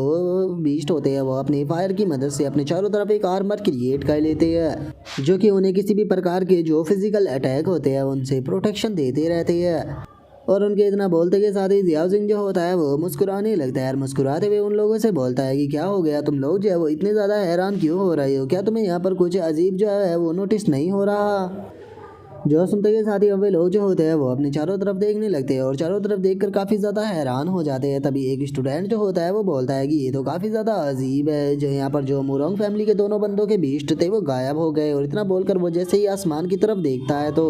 बीस्ट होते हैं वो अपने फायर की मदद से अपने चारों तरफ एक आर्मर क्रिएट कर लेते हैं, जो कि उन्हें किसी भी प्रकार के जो फिजिकल अटैक होते हैं उनसे प्रोटेक्शन देते रहते हैं। और उनके इतना बोलते के साथ ही जियाओ जिंग जो होता है वो मुस्कुराने लगता है और मुस्कुराते हुए उन लोगों से बोलता है कि क्या हो गया, तुम लोग जो है वो इतने ज़्यादा हैरान क्यों हो रहे हो, क्या तुम्हें यहाँ पर कुछ अजीब जो है वो नोटिस नहीं हो रहा। जो सुनते के साथ ही वे लोग जो होते हैं वो अपने चारों तरफ देखने लगते हैं और चारों तरफ देखकर काफ़ी ज़्यादा हैरान हो जाते हैं। तभी एक स्टूडेंट जो होता है वो बोलता है कि ये तो काफ़ी ज़्यादा अजीब है, जो यहाँ पर जो मुरोंग फैमिली के दोनों बंदों के बीस्ट थे वो गायब हो गए। और इतना बोलकर वो जैसे ही आसमान की तरफ देखता है तो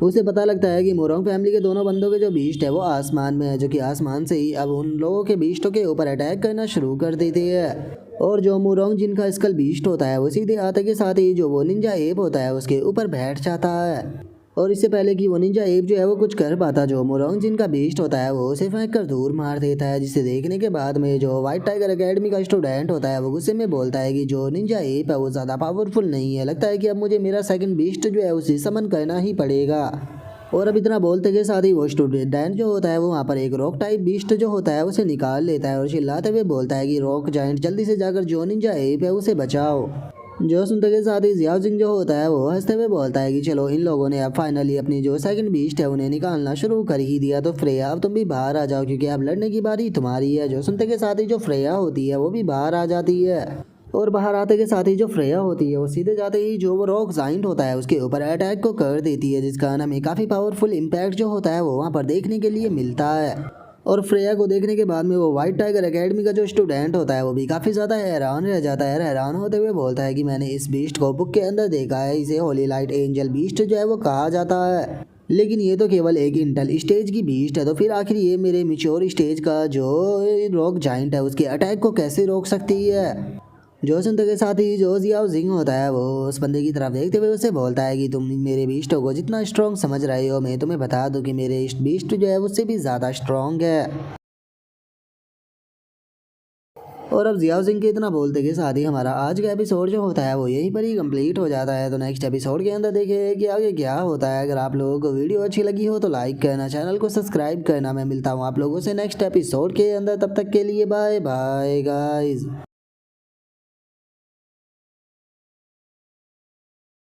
उसे पता लगता है कि मोरोंग फैमिली के दोनों बंदों के जो बीस्ट है वो आसमान में है, जो कि आसमान से ही अब उन लोगों के बीस्टों के ऊपर अटैक करना शुरू कर देती है। और जो मोरोंग जिनका स्कल बीस्ट होता है वो सीधे आते के साथ ही जो वो निंजा एप होता है उसके ऊपर बैठ जाता है। और इससे पहले कि वो निंजा एप जो है वो कुछ कर पाता, जो मोरोंग जिनका बीस्ट होता है वो उसे फेंक कर दूर मार देता है, जिसे देखने के बाद में जो व्हाइट टाइगर एकेडमी का स्टूडेंट होता है वो गुस्से में बोलता है कि जो निंजा एप है वो ज़्यादा पावरफुल नहीं है, लगता है कि अब मुझे मेरा सेकंड बीस्ट जो है उसे समन करना ही पड़ेगा। और अब इतना बोलते के साथ ही वो स्टूडेंट जो होता है वो वहाँ पर एक रॉक टाइप बीस्ट जो होता है उसे निकाल लेता है और चिल्लाते हुए बोलता है कि रॉक जाइंट जल्दी से जाकर जो निंजा एप है उसे बचाओ। जो सुनते के साथ ही जियाओ जिंग जो होता है वो हंसते हुए बोलता है कि चलो इन लोगों ने अब फाइनली अपनी जो सेकंड बीस्ट है उन्हें निकालना शुरू कर ही दिया, तो फ्रेया अब तुम भी बाहर आ जाओ क्योंकि अब लड़ने की बारी तुम्हारी है। जो सुनते के साथ ही जो फ्रेया होती है वो भी बाहर आ जाती है और बाहर आते के साथ ही जो फ्रेया होती है वो सीधे जाते ही जो वो रॉक जाइंट होता है उसके ऊपर अटैक को कर देती है, जिसका हमें काफ़ी पावरफुल इम्पैक्ट जो होता है वो वहाँ पर देखने के लिए मिलता है। और फ्रेया को देखने के बाद में वो व्हाइट टाइगर एकेडमी का जो स्टूडेंट होता है वो भी काफ़ी ज़्यादा हैरान रह जाता है। हैरान होते हुए बोलता है कि मैंने इस बीस्ट को बुक के अंदर देखा है, इसे होली लाइट एंजल बीस्ट जो है वो कहा जाता है, लेकिन ये तो केवल एक इंटेल स्टेज की बीस्ट है, तो फिर आखिर ये मेरे मिच्योर स्टेज का जो रॉक जाइंट है उसके अटैक को कैसे रोक सकती है। जो सुनते के साथ ही जो जियाओ जिंग होता है वो उस बंदे की तरफ देखते हुए उसे बोलता है कि तुम मेरे बीस्टों को जितना स्ट्रॉन्ग समझ रहे हो, मैं तुम्हें बता दूं कि मेरे बीस्ट जो है उससे भी ज़्यादा स्ट्रॉन्ग है। और अब जियाओ जिंग के इतना बोलते के साथ ही हमारा आज का एपिसोड जो होता है वो यहीं पर ही कंप्लीट हो जाता है। तो नेक्स्ट एपिसोड के अंदर देखिए कि आगे क्या होता है। अगर आप लोगों को वीडियो अच्छी लगी हो तो लाइक करना, चैनल को सब्सक्राइब करना। मैं मिलता हूँ आप लोगों से नेक्स्ट एपिसोड के अंदर, तब तक के लिए बाय बाय गाइज।